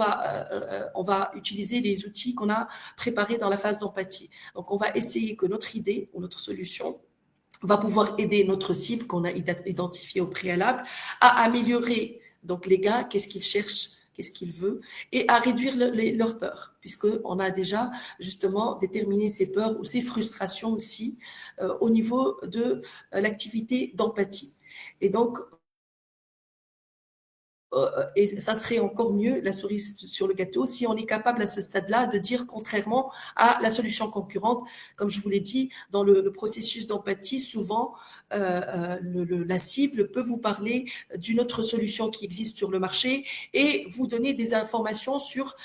on va utiliser les outils qu'on a préparés dans la phase d'empathie. Donc, on va essayer que notre idée ou notre solution va pouvoir aider notre cible qu'on a identifiée au préalable à améliorer. Donc, les gars, qu'est-ce qu'ils cherchent qu'est-ce qu'il veut, et à réduire leurs peurs, puisqu'on a déjà justement déterminé ses peurs ou ses frustrations aussi au niveau de l'activité d'empathie. Et donc, et ça serait encore mieux, la cerise sur le gâteau, si on est capable à ce stade-là de dire contrairement à la solution concurrente. Comme je vous l'ai dit, dans le processus d'empathie, souvent, la cible peut vous parler d'une autre solution qui existe sur le marché et vous donner des informations sur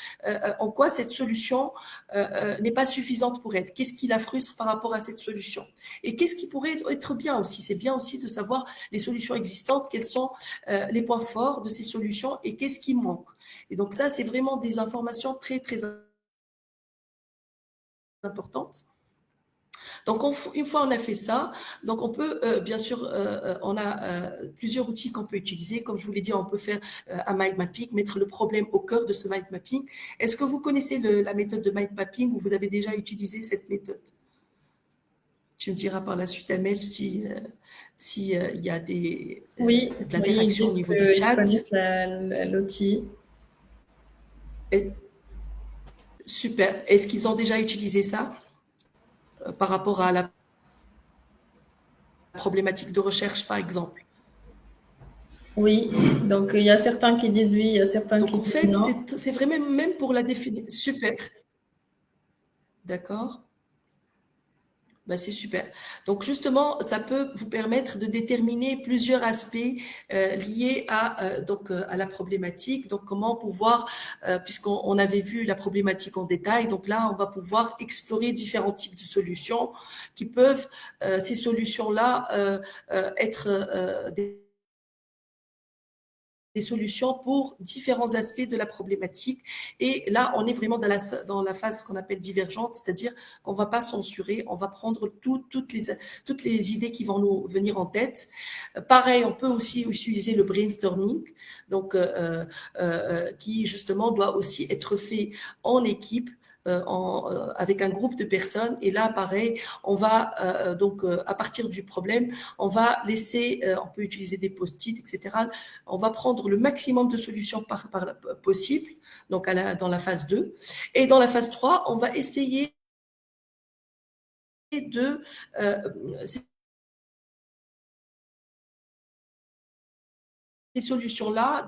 en quoi cette solution n'est pas suffisante pour elle. Qu'est-ce qui la frustre par rapport à cette solution? Et qu'est-ce qui pourrait être bien aussi? C'est bien aussi de savoir les solutions existantes, quels sont les points forts de ces solutions et qu'est-ce qui manque. Et donc ça, c'est vraiment des informations très, très importantes. Donc, une fois on a fait ça, donc on peut, bien sûr, on a plusieurs outils qu'on peut utiliser. Comme je vous l'ai dit, on peut faire un mind mapping, mettre le problème au cœur de ce mind mapping. Est-ce que vous connaissez la méthode de mind mapping ou vous avez déjà utilisé cette méthode? Tu me diras par la suite, Amel, si il y a Oui, de oui, il l'interaction au existe, niveau du ils chat. connaissent l'outil. Et- Super. Est-ce qu'ils ont déjà utilisé ça par rapport à la problématique de recherche, par exemple? Oui, donc il y a certains qui disent oui, il y a certains Donc, qui en disent fait, non. c'est vraiment même pour la définir. Super. D'accord. Ben, c'est super. Donc justement, ça peut vous permettre de déterminer plusieurs aspects liés à la problématique. Donc comment pouvoir, puisqu'on avait vu la problématique en détail, donc là on va pouvoir explorer différents types de solutions qui peuvent ces solutions-là être des solutions pour différents aspects de la problématique. Et là, on est vraiment dans la phase qu'on appelle divergente, c'est-à-dire qu'on ne va pas censurer, on va prendre toutes les idées qui vont nous venir en tête. Pareil, on peut aussi utiliser le brainstorming, donc qui justement doit aussi être fait en équipe. Avec un groupe de personnes et là pareil on va donc à partir du problème on va laisser on peut utiliser des post-it etc. On va prendre le maximum de solutions possible, donc dans la phase 2. Et dans la phase 3, on va essayer de ces solutions-là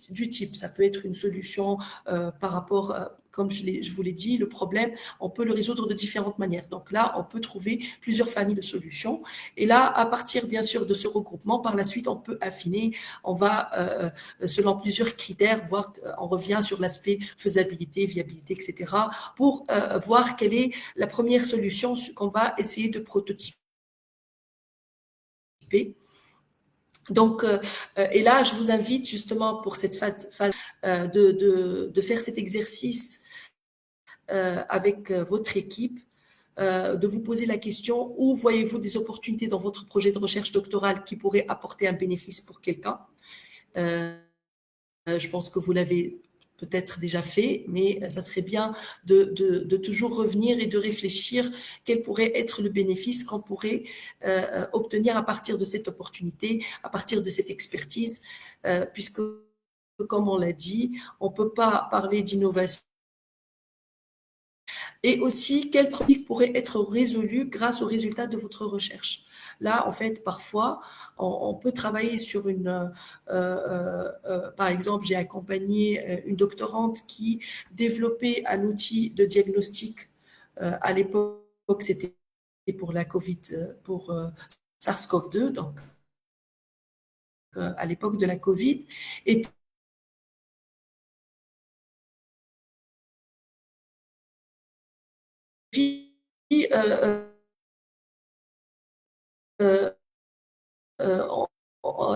du type. Ça peut être une solution par rapport, comme je vous l'ai dit, le problème, on peut le résoudre de différentes manières. Donc là, on peut trouver plusieurs familles de solutions. Et là, à partir, bien sûr, de ce regroupement, par la suite, on peut affiner, on va, selon plusieurs critères, voir, on revient sur l'aspect faisabilité, viabilité, etc., pour voir quelle est la première solution qu'on va essayer de prototyper. Donc, et là, je vous invite justement pour cette phase de faire cet exercice avec votre équipe, de vous poser la question où voyez-vous des opportunités dans votre projet de recherche doctorale qui pourraient apporter un bénéfice pour quelqu'un. Je pense que vous l'avez peut-être déjà fait, mais ça serait bien de toujours revenir et de réfléchir quel pourrait être le bénéfice qu'on pourrait obtenir à partir de cette opportunité, à partir de cette expertise, puisque, comme on l'a dit, on ne peut pas parler d'innovation. Et aussi, quel problème pourrait être résolu grâce aux résultats de votre recherche. Là, en fait, parfois, on peut travailler sur par exemple, j'ai accompagné une doctorante qui développait un outil de diagnostic. À l'époque, c'était pour la Covid, pour SARS-CoV-2, donc à l'époque de la Covid. Et puis, euh, euh,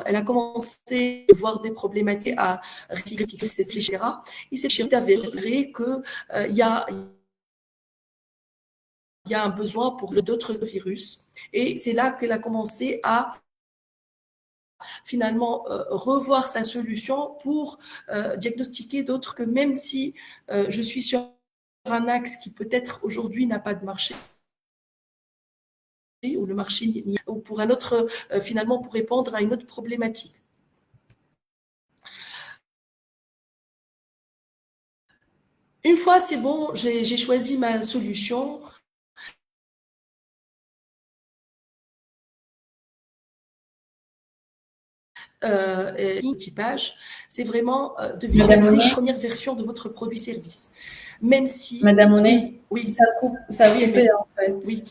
elle a commencé à voir des problématiques à retirer cette fichière. Il s'est avéré qu'il y a un besoin pour d'autres virus. Et c'est là qu'elle a commencé à finalement revoir sa solution pour diagnostiquer d'autres que même si je suis sur un axe qui peut-être aujourd'hui n'a pas de marché, ou le marché ou pour un autre finalement pour répondre à une autre problématique. Une fois, c'est bon, j'ai choisi ma solution. Typage, c'est vraiment de Madame visualiser une Monet, première version de votre produit-service. Même si, Madame Monet, oui, oui, ça a oui, coupé Emel, en fait. oui.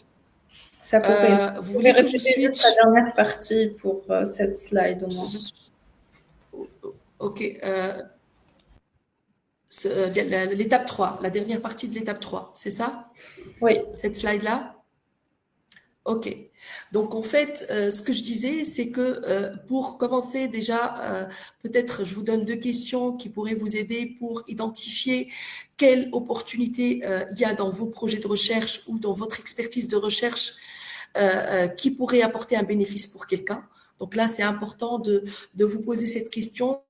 Ça a coupé. Est-ce que vous Vous pouvez voulez que je répéter juste la switch? dernière partie pour cette slide au moins? Ok. L'étape 3, la dernière partie de l'étape 3, c'est ça? Oui, Cette slide-là? Ok. Donc en fait, ce que je disais, c'est que pour commencer déjà, peut-être je vous donne deux questions qui pourraient vous aider pour identifier quelle opportunité il y a dans vos projets de recherche ou dans votre expertise de recherche qui pourrait apporter un bénéfice pour quelqu'un. Donc là, c'est important de vous poser cette question.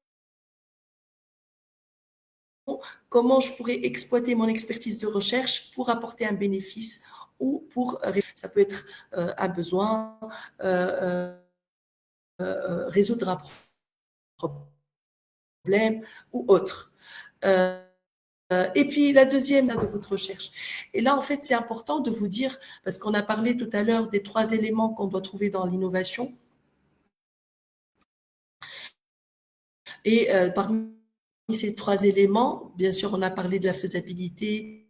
Comment je pourrais exploiter mon expertise de recherche pour apporter un bénéfice ou pour ça peut être un besoin, euh, résoudre un problème ou autre. Et puis la deuxième de votre recherche. Et là, en fait, c'est important de vous dire, parce qu'on a parlé tout à l'heure des trois éléments qu'on doit trouver dans l'innovation. Et parmi ces trois éléments, bien sûr, on a parlé de la faisabilité,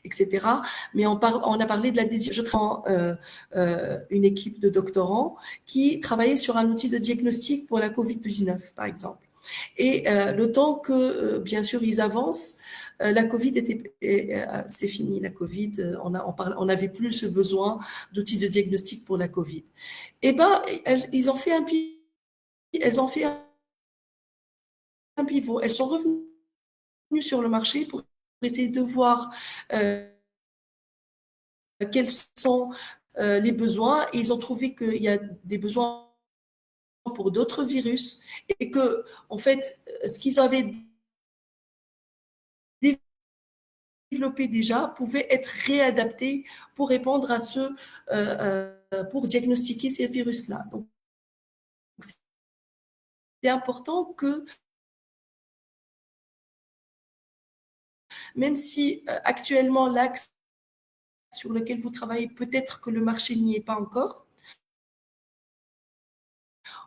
etc. Mais on a parlé de la désir. Je prends une équipe de doctorants qui travaillait sur un outil de diagnostic pour la COVID-19, par exemple. Et le temps que, bien sûr, ils avancent, la Covid c'est fini, la Covid, on n'avait plus ce besoin d'outils de diagnostic pour la Covid. Eh ben, ils ont fait elles ont fait un pivot. Elles sont revenues sur le marché pour essayer de voir quels sont les besoins. Et ils ont trouvé qu'il y a des besoins pour d'autres virus et que, en fait, ce qu'ils avaient développé déjà pouvait être réadapté pour répondre à ceux, pour diagnostiquer ces virus-là. Donc, c'est important que, même si actuellement l'axe sur lequel vous travaillez, peut-être que le marché n'y est pas encore,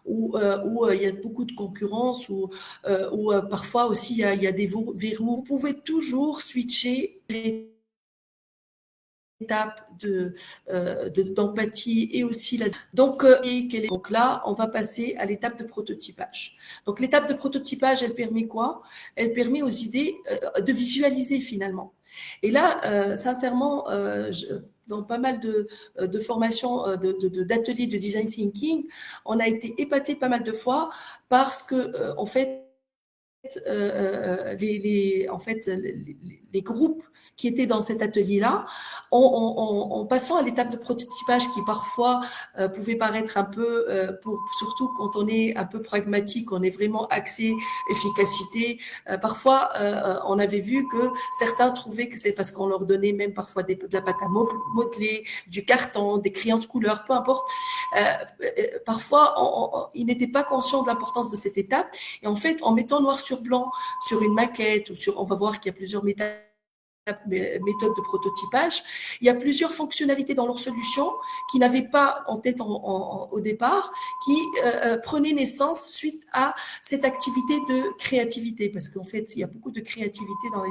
où il y a beaucoup de concurrence, où parfois aussi il y a des verrous. Vous pouvez toujours switcher l'étape d'empathie et aussi la... Donc là, on va passer à l'étape de prototypage. Donc l'étape de prototypage, elle permet quoi? Elle permet aux idées de visualiser finalement. Et là, sincèrement, dans pas mal de formations, d'ateliers de design thinking, on a été épaté pas mal de fois parce que, en fait, en fait, les groupes qui étaient dans cet atelier-là, en passant à l'étape de prototypage qui parfois pouvait paraître un peu, surtout quand on est un peu pragmatique, on est vraiment axé efficacité. Parfois, on avait vu que certains trouvaient que c'est parce qu'on leur donnait même parfois de la pâte à modeler, du carton, des crayons de couleur, peu importe. Parfois, ils n'étaient pas conscients de l'importance de cette étape. Et en fait, en mettant noir sur blanc sur une maquette, on va voir qu'il y a plusieurs méthodes de prototypage. Il y a plusieurs fonctionnalités dans leur solution qui n'avaient pas en tête au départ, qui prenaient naissance suite à cette activité de créativité, parce qu'en fait, il y a beaucoup de créativité dans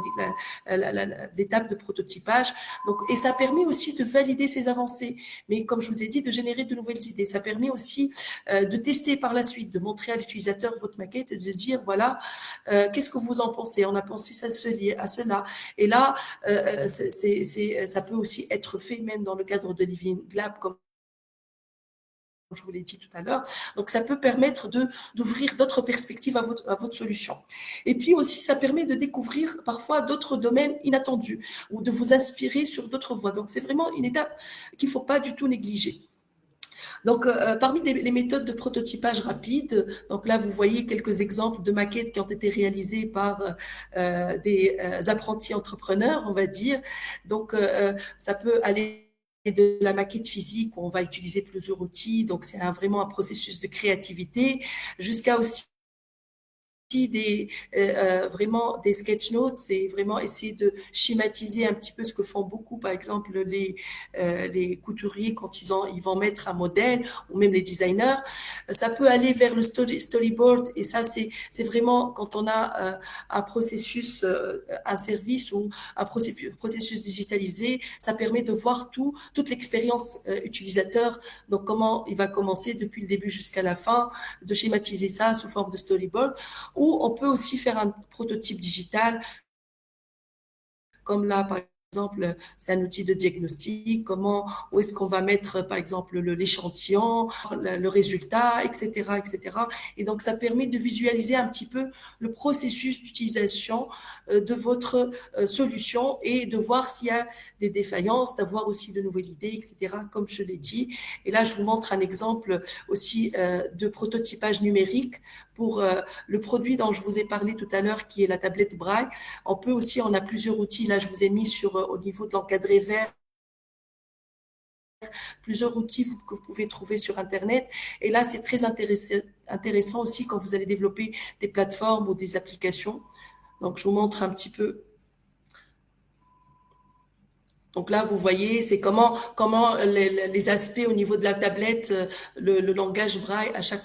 l'étape de prototypage. Donc, et ça permet aussi de valider ces avancées, mais comme je vous ai dit, de générer de nouvelles idées. Ça permet aussi de tester par la suite, de montrer à l'utilisateur votre maquette et de dire, voilà, qu'est-ce que vous en pensez? On a pensé à cela. Et là, ça peut aussi être fait même dans le cadre de Living Lab, comme je vous l'ai dit tout à l'heure. Donc, ça peut permettre d'ouvrir d'autres perspectives à votre solution. Et puis aussi, ça permet de découvrir parfois d'autres domaines inattendus ou de vous inspirer sur d'autres voies. Donc, c'est vraiment une étape qu'il ne faut pas du tout négliger. Donc, parmi les méthodes de prototypage rapide, donc là, vous voyez quelques exemples de maquettes qui ont été réalisées par des apprentis entrepreneurs, on va dire. Donc, ça peut aller de la maquette physique où on va utiliser plusieurs outils, donc c'est vraiment un processus de créativité, jusqu'à aussi vraiment des sketch notes, c'est vraiment essayer de schématiser un petit peu ce que font beaucoup, par exemple les couturiers quand ils vont mettre un modèle, ou même les designers. Ça peut aller vers le storyboard, et ça c'est vraiment quand on a un processus, un service ou un processus digitalisé, ça permet de voir toute l'expérience utilisateur. Donc comment il va commencer depuis le début jusqu'à la fin, de schématiser ça sous forme de storyboard. Ou on peut aussi faire un prototype digital, comme là, par exemple, c'est un outil de diagnostic, où est-ce qu'on va mettre, par exemple, l'échantillon, le résultat, etc., etc. Et donc, ça permet de visualiser un petit peu le processus d'utilisation de votre solution et de voir s'il y a des défaillances, d'avoir aussi de nouvelles idées, etc., comme je l'ai dit. Et là, je vous montre un exemple aussi de prototypage numérique pour le produit dont je vous ai parlé tout à l'heure, qui est la tablette Braille. On a plusieurs outils. Là, je vous ai mis au niveau de l'encadré vert, plusieurs outils que vous pouvez trouver sur Internet. Et là, c'est très intéressant aussi quand vous allez développer des plateformes ou des applications. Donc, je vous montre un petit peu. Donc là, vous voyez, c'est comment les aspects au niveau de la tablette, le langage Braille, à chaque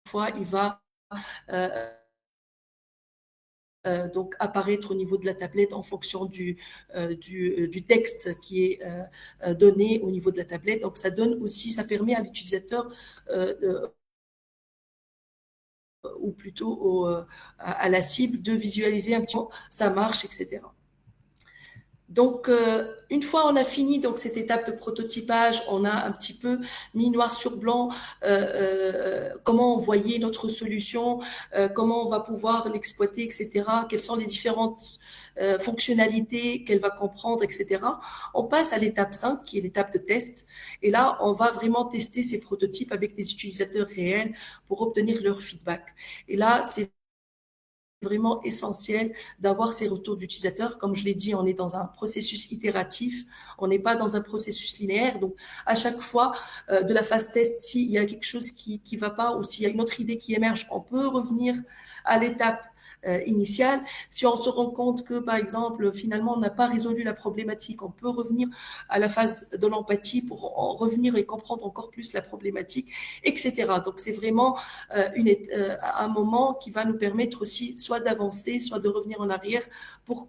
fois, il va donc apparaître au niveau de la tablette en fonction du texte qui est donné au niveau de la tablette. Donc ça permet à l'utilisateur ou plutôt à la cible de visualiser un petit peu ça marche, etc. Donc, une fois on a fini donc cette étape de prototypage, on a un petit peu mis noir sur blanc comment envoyer notre solution, comment on va pouvoir l'exploiter, etc. Quelles sont les différentes fonctionnalités qu'elle va comprendre, etc. On passe à l'étape 5, qui est l'étape de test. Et là, on va vraiment tester ces prototypes avec des utilisateurs réels pour obtenir leur feedback. Et là, c'est vraiment essentiel d'avoir ces retours d'utilisateurs. Comme je l'ai dit, on est dans un processus itératif, on n'est pas dans un processus linéaire. Donc, à chaque fois de la phase test, s'il y a quelque chose qui va pas ou s'il y a une autre idée qui émerge, on peut revenir à l'étape initiale. Si on se rend compte que, par exemple, finalement, on n'a pas résolu la problématique, on peut revenir à la phase de l'empathie pour en revenir et comprendre encore plus la problématique, etc. Donc, c'est vraiment un moment qui va nous permettre aussi soit d'avancer, soit de revenir en arrière pour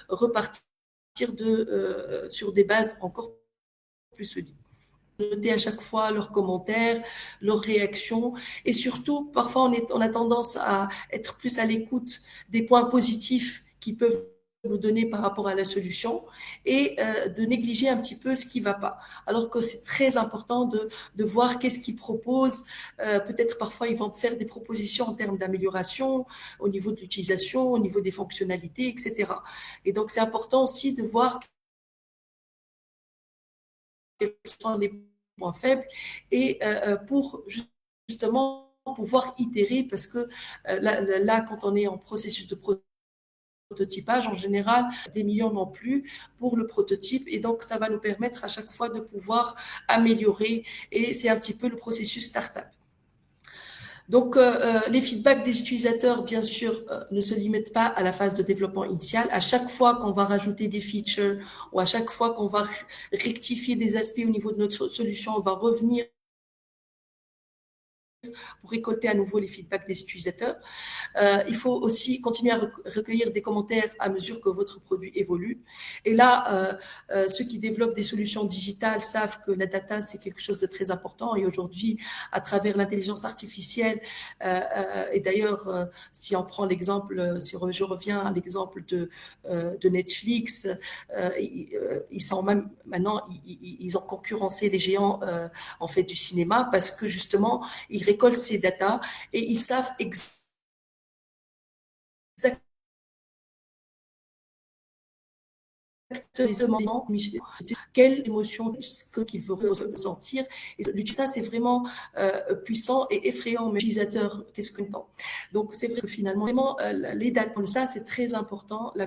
repartir sur des bases encore plus solides. Noter à chaque fois leurs commentaires, leurs réactions, et surtout, parfois on a tendance à être plus à l'écoute des points positifs qui peuvent nous donner par rapport à la solution et de négliger un petit peu ce qui va pas. Alors que c'est très important de voir qu'est-ce qu'ils proposent. Peut-être parfois ils vont faire des propositions en termes d'amélioration au niveau de l'utilisation, au niveau des fonctionnalités, etc. Et donc c'est important aussi de voir quels sont les points faibles et pour justement pouvoir itérer parce que là, quand on est en processus de prototypage, en général, des millions non plus pour le prototype et donc ça va nous permettre à chaque fois de pouvoir améliorer et c'est un petit peu le processus startup. Donc, les feedbacks des utilisateurs, bien sûr, ne se limitent pas à la phase de développement initial. À chaque fois qu'on va rajouter des features ou à chaque fois qu'on va rectifier des aspects au niveau de notre solution, on va revenir pour récolter à nouveau les feedbacks des utilisateurs. Il faut aussi continuer à recueillir des commentaires à mesure que votre produit évolue. Et là, ceux qui développent des solutions digitales savent que la data, c'est quelque chose de très important. Et aujourd'hui, à travers l'intelligence artificielle, et d'ailleurs, si on prend l'exemple, si je reviens à l'exemple de Netflix, ils sont même maintenant, ils ont concurrencé les géants en fait du cinéma parce que justement, ils récoltent ces datas et ils savent exactement exactement quelle émotion qu'il veut ressentir. Et ça, c'est vraiment puissant et effrayant. Mais l'utilisateur, qu'est-ce que donc, c'est vrai que finalement, vraiment, les dates pour ça, c'est très important. La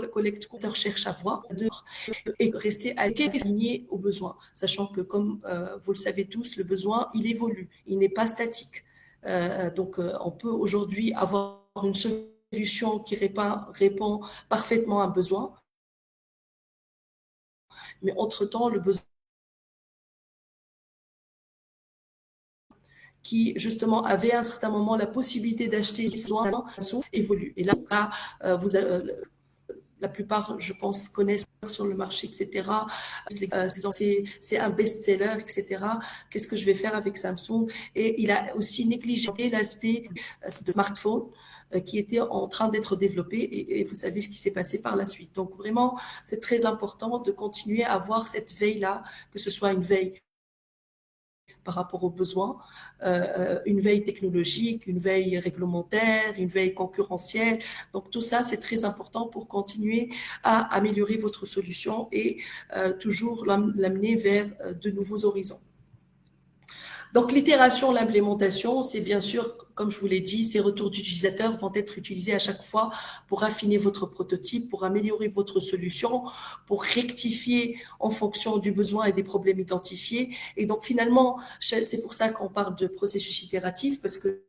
collecteur cherche à voir et rester aligné aux besoins, sachant que, comme vous le savez tous, le besoin, il évolue, il n'est pas statique. On peut aujourd'hui avoir une solution qui répond parfaitement à un besoin, mais entre-temps, le besoin qui justement avait à un certain moment la possibilité d'acheter des soins évolue. Et là, la plupart, je pense, connaissent sur le marché, etc. C'est un best-seller, etc. Qu'est-ce que je vais faire avec Samsung? Et il a aussi négligé l'aspect de smartphone qui était en train d'être développé et vous savez ce qui s'est passé par la suite. Donc vraiment, c'est très important de continuer à avoir cette veille-là, que ce soit une veille par rapport aux besoins, une veille technologique, une veille réglementaire, une veille concurrentielle. Donc tout ça, c'est très important pour continuer à améliorer votre solution et toujours l'amener vers de nouveaux horizons. Donc l'itération, l'implémentation, c'est bien sûr, comme je vous l'ai dit, ces retours d'utilisateurs vont être utilisés à chaque fois pour affiner votre prototype, pour améliorer votre solution, pour rectifier en fonction du besoin et des problèmes identifiés. Et donc finalement, c'est pour ça qu'on parle de processus itératif, parce que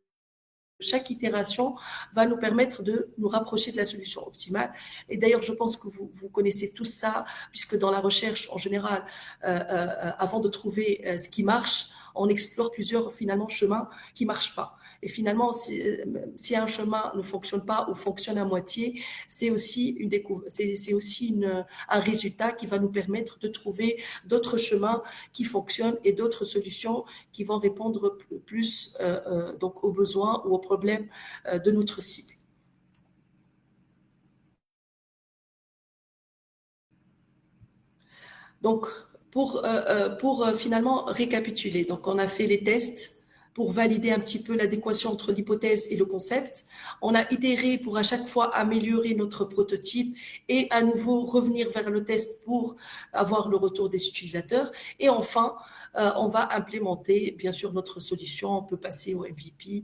chaque itération va nous permettre de nous rapprocher de la solution optimale. Et d'ailleurs, je pense que vous connaissez tout ça, puisque dans la recherche, en général, avant de trouver ce qui marche, on explore plusieurs, finalement, chemins qui ne marchent pas. Et finalement, si un chemin ne fonctionne pas ou fonctionne à moitié, c'est aussi un résultat qui va nous permettre de trouver d'autres chemins qui fonctionnent et d'autres solutions qui vont répondre plus donc aux besoins ou aux problèmes de notre cible. Donc, pour finalement récapituler, donc on a fait les tests pour valider un petit peu l'adéquation entre l'hypothèse et le concept. On a itéré pour à chaque fois améliorer notre prototype et à nouveau revenir vers le test pour avoir le retour des utilisateurs. Et enfin, on va implémenter bien sûr notre solution. On peut passer au MVP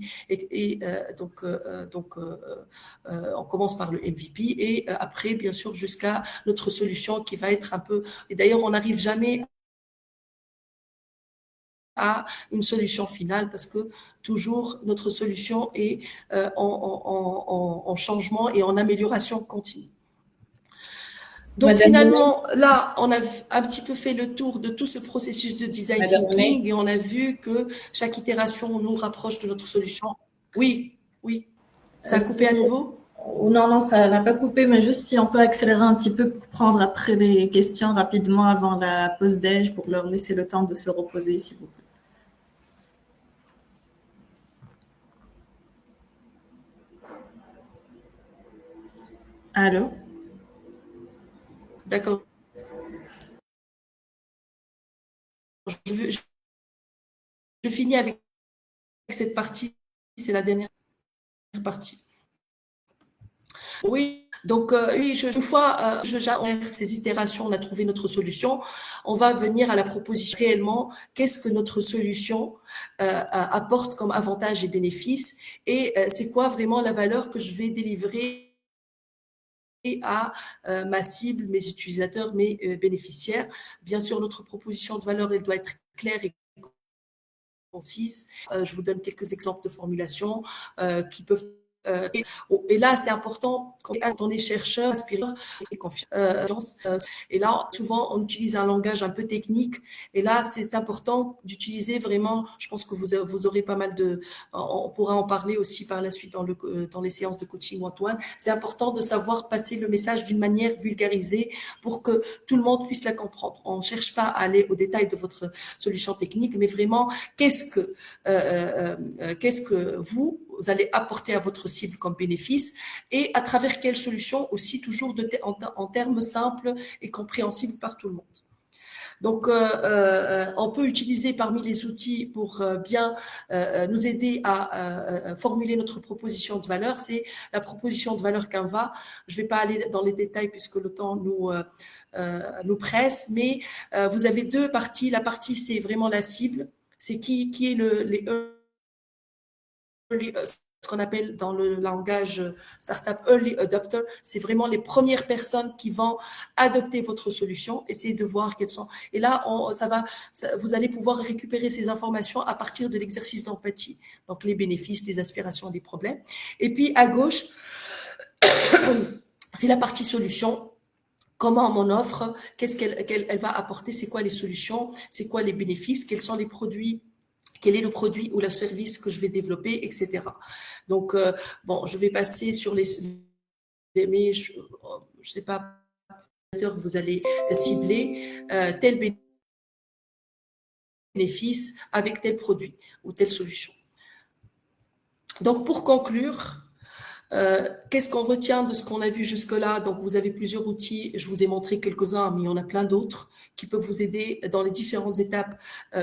on commence par le MVP et après bien sûr jusqu'à notre solution qui va être un peu. Et d'ailleurs, on n'arrive jamais à une solution finale parce que toujours notre solution est en changement et en amélioration continue. Donc finalement, là, on a un petit peu fait le tour de tout ce processus de design thinking et on a vu que chaque itération nous rapproche de notre solution. Oui. Ça a coupé à nouveau? Non, ça n'a pas coupé, mais juste si on peut accélérer un petit peu pour prendre après les questions rapidement avant la pause déj pour leur laisser le temps de se reposer, s'il vous plaît. Allô? D'accord. Je finis avec cette partie, c'est la dernière partie. Oui, donc une fois ces itérations, on a trouvé notre solution, on va venir à la proposition réellement, qu'est-ce que notre solution apporte comme avantage et bénéfice et c'est quoi vraiment la valeur que je vais délivrer à ma cible, mes utilisateurs, mes bénéficiaires. Bien sûr, notre proposition de valeur, elle doit être claire et concise. Je vous donne quelques exemples de formulation qui peuvent et là, c'est important quand on est chercheur, aspireur et confiance. Et là, souvent, on utilise un langage un peu technique. Et là, c'est important d'utiliser vraiment. Je pense que vous aurez pas mal de. On pourra en parler aussi par la suite dans les séances de coaching one-to-one. C'est important de savoir passer le message d'une manière vulgarisée pour que tout le monde puisse la comprendre. On ne cherche pas à aller au détail de votre solution technique, mais vraiment, qu'est-ce que vous allez apporter à votre cible comme bénéfice et à travers quelle solution aussi toujours en termes simples et compréhensibles par tout le monde. Donc, on peut utiliser parmi les outils pour bien nous aider à formuler notre proposition de valeur. C'est la proposition de valeur Canva. Je ne vais pas aller dans les détails puisque le temps nous presse, mais vous avez deux parties. La partie, c'est vraiment la cible. C'est qui est les ce qu'on appelle dans le langage startup early adopter, c'est vraiment les premières personnes qui vont adopter votre solution, essayer de voir quelles sont. Et là, vous allez pouvoir récupérer ces informations à partir de l'exercice d'empathie, donc les bénéfices, les aspirations, les problèmes. Et puis à gauche, c'est la partie solution. Comment mon offre, qu'est-ce qu'elle va apporter, c'est quoi les solutions, c'est quoi les bénéfices, quels sont les produits, quel est le produit ou le service que je vais développer, etc. Donc, bon, je vais passer sur mais je sais pas, vous allez cibler tel bénéfice avec tel produit ou telle solution. Donc, pour conclure, qu'est-ce qu'on retient de ce qu'on a vu jusque-là? Donc, vous avez plusieurs outils. Je vous ai montré quelques-uns, mais il y en a plein d'autres qui peuvent vous aider dans les différentes étapes,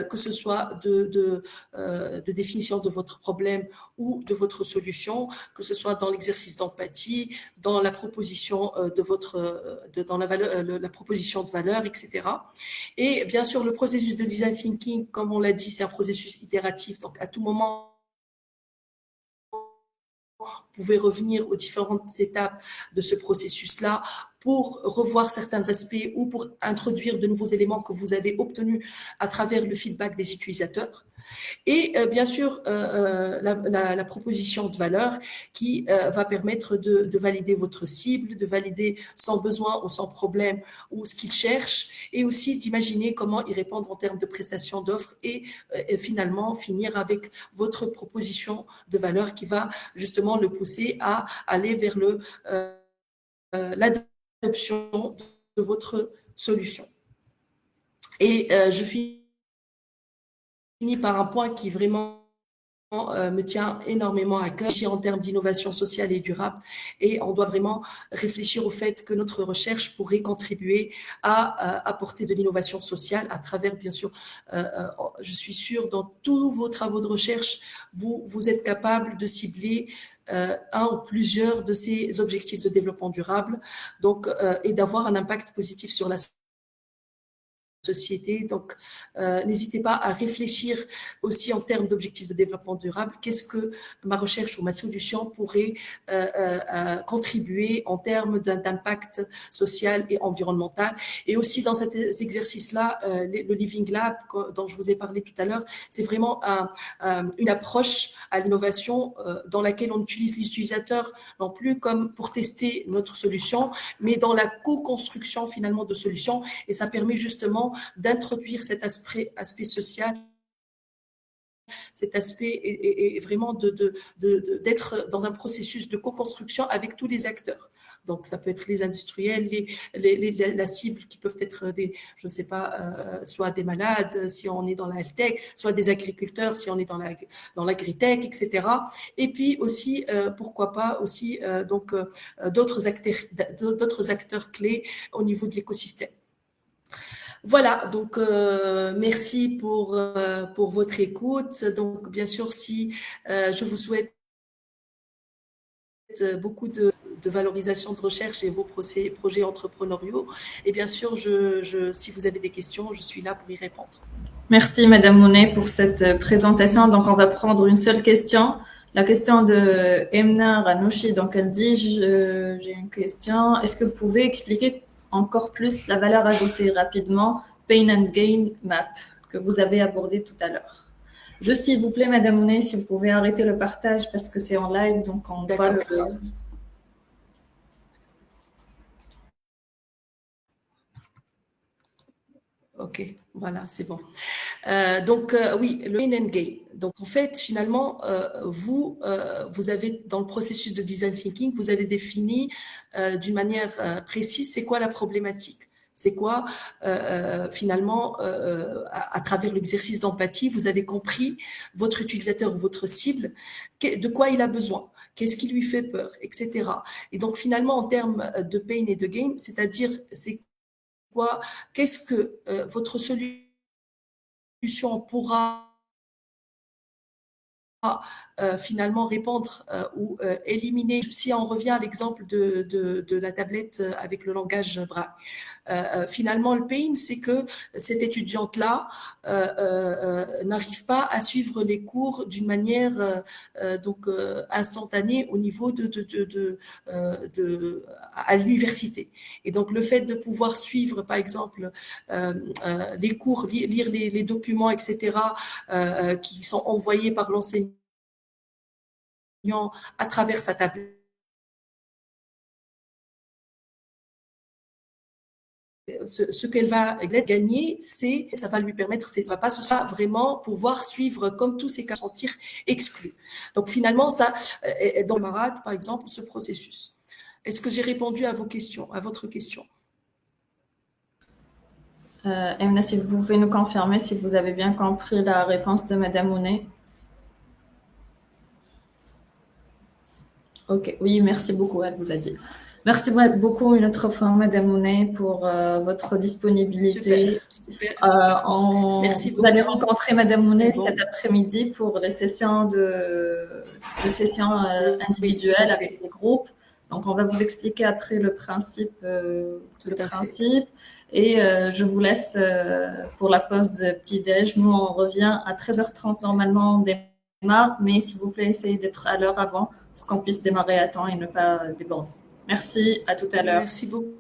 que ce soit de définition de votre problème ou de votre solution, que ce soit dans l'exercice d'empathie, dans la proposition dans la proposition de valeur, etc. Et bien sûr, le processus de design thinking, comme on l'a dit, c'est un processus itératif. Donc, à tout moment, vous pouvez revenir aux différentes étapes de ce processus-là pour revoir certains aspects ou pour introduire de nouveaux éléments que vous avez obtenus à travers le feedback des utilisateurs. Et bien sûr, la proposition de valeur qui va permettre de valider votre cible, de valider son besoin ou son problème ou ce qu'il cherche, et aussi d'imaginer comment y répondre en termes de prestations d'offres et finalement finir avec votre proposition de valeur qui va justement le pousser à aller vers l'adoption de votre solution. Et je finis par un point qui vraiment me tient énormément à cœur en termes d'innovation sociale et durable, et on doit vraiment réfléchir au fait que notre recherche pourrait contribuer à apporter de l'innovation sociale à travers, bien sûr, je suis sûre, dans tous vos travaux de recherche, vous êtes capable de cibler un ou plusieurs de ces objectifs de développement durable, donc, et d'avoir un impact positif sur la société. Donc, n'hésitez pas à réfléchir aussi en termes d'objectifs de développement durable. Qu'est-ce que ma recherche ou ma solution pourrait contribuer en termes d'impact social et environnemental? Et aussi dans cet exercice-là, le Living Lab dont je vous ai parlé tout à l'heure, c'est vraiment une approche à l'innovation dans laquelle on utilise l'utilisateur non plus comme pour tester notre solution, mais dans la co-construction finalement de solutions. Et ça permet justement d'introduire cet aspect social, cet aspect et vraiment d'être dans un processus de co-construction avec tous les acteurs. Donc, ça peut être les industriels, la cible qui peuvent être je ne sais pas, soit des malades si on est dans la health tech, soit des agriculteurs si on est dans l'agritech, etc. Et puis aussi, pourquoi pas aussi d'autres acteurs clés au niveau de l'écosystème. Voilà, donc merci pour votre écoute. Donc, bien sûr, si je vous souhaite beaucoup de valorisation de recherche et vos projets entrepreneuriaux. Et bien sûr, si vous avez des questions, je suis là pour y répondre. Merci, Madame Monet, pour cette présentation. Donc, on va prendre une seule question. La question de Emna Ranouchi. Donc, elle dit, j'ai une question. Est-ce que vous pouvez expliquer encore plus la valeur ajoutée rapidement, Pain and Gain Map, que vous avez abordé tout à l'heure? Juste, s'il vous plaît, Madame Monet, si vous pouvez arrêter le partage parce que c'est en live, donc on voit le... Ok, voilà, c'est bon. Oui, le Pain and Gain. Donc, en fait, finalement, vous avez, dans le processus de design thinking, vous avez défini d'une manière précise c'est quoi la problématique. C'est quoi, finalement, à travers l'exercice d'empathie, vous avez compris votre utilisateur ou votre cible, de quoi il a besoin, qu'est-ce qui lui fait peur, etc. Et donc, finalement, en termes de pain et de gain, c'est-à-dire, c'est quoi, qu'est-ce que votre solution pourra finalement répondre ou éliminer. Si on revient à l'exemple de la tablette avec le langage braille, finalement le pain, c'est que cette étudiante-là n'arrive pas à suivre les cours d'une manière instantanée au niveau à l'université. Et donc le fait de pouvoir suivre, par exemple, les cours, lire les documents, etc., qui sont envoyés par l'enseignant à travers sa tablette, ce qu'elle va gagner, ça va lui permettre, ça va pas se faire vraiment pouvoir suivre comme tous ces cas, sentir exclus. Donc finalement, ça, dans le camarade, par exemple, ce processus. Est-ce que j'ai répondu à votre question? Emna, si vous pouvez nous confirmer si vous avez bien compris la réponse de Madame Mounet. Ok, oui, merci beaucoup, elle vous a dit. Merci beaucoup une autre fois, Madame Mounet, pour votre disponibilité. Super. Merci beaucoup. Vous allez rencontrer Madame Mounet cet après-midi pour les sessions sessions individuelles avec les groupes. Donc, on va vous expliquer après le principe. Et je vous laisse pour la pause petit-déj. Nous, on revient à 13h30 normalement, on démarre, mais s'il vous plaît, essayez d'être à l'heure avant pour qu'on puisse démarrer à temps et ne pas déborder. Merci, à tout à l'heure. Merci beaucoup.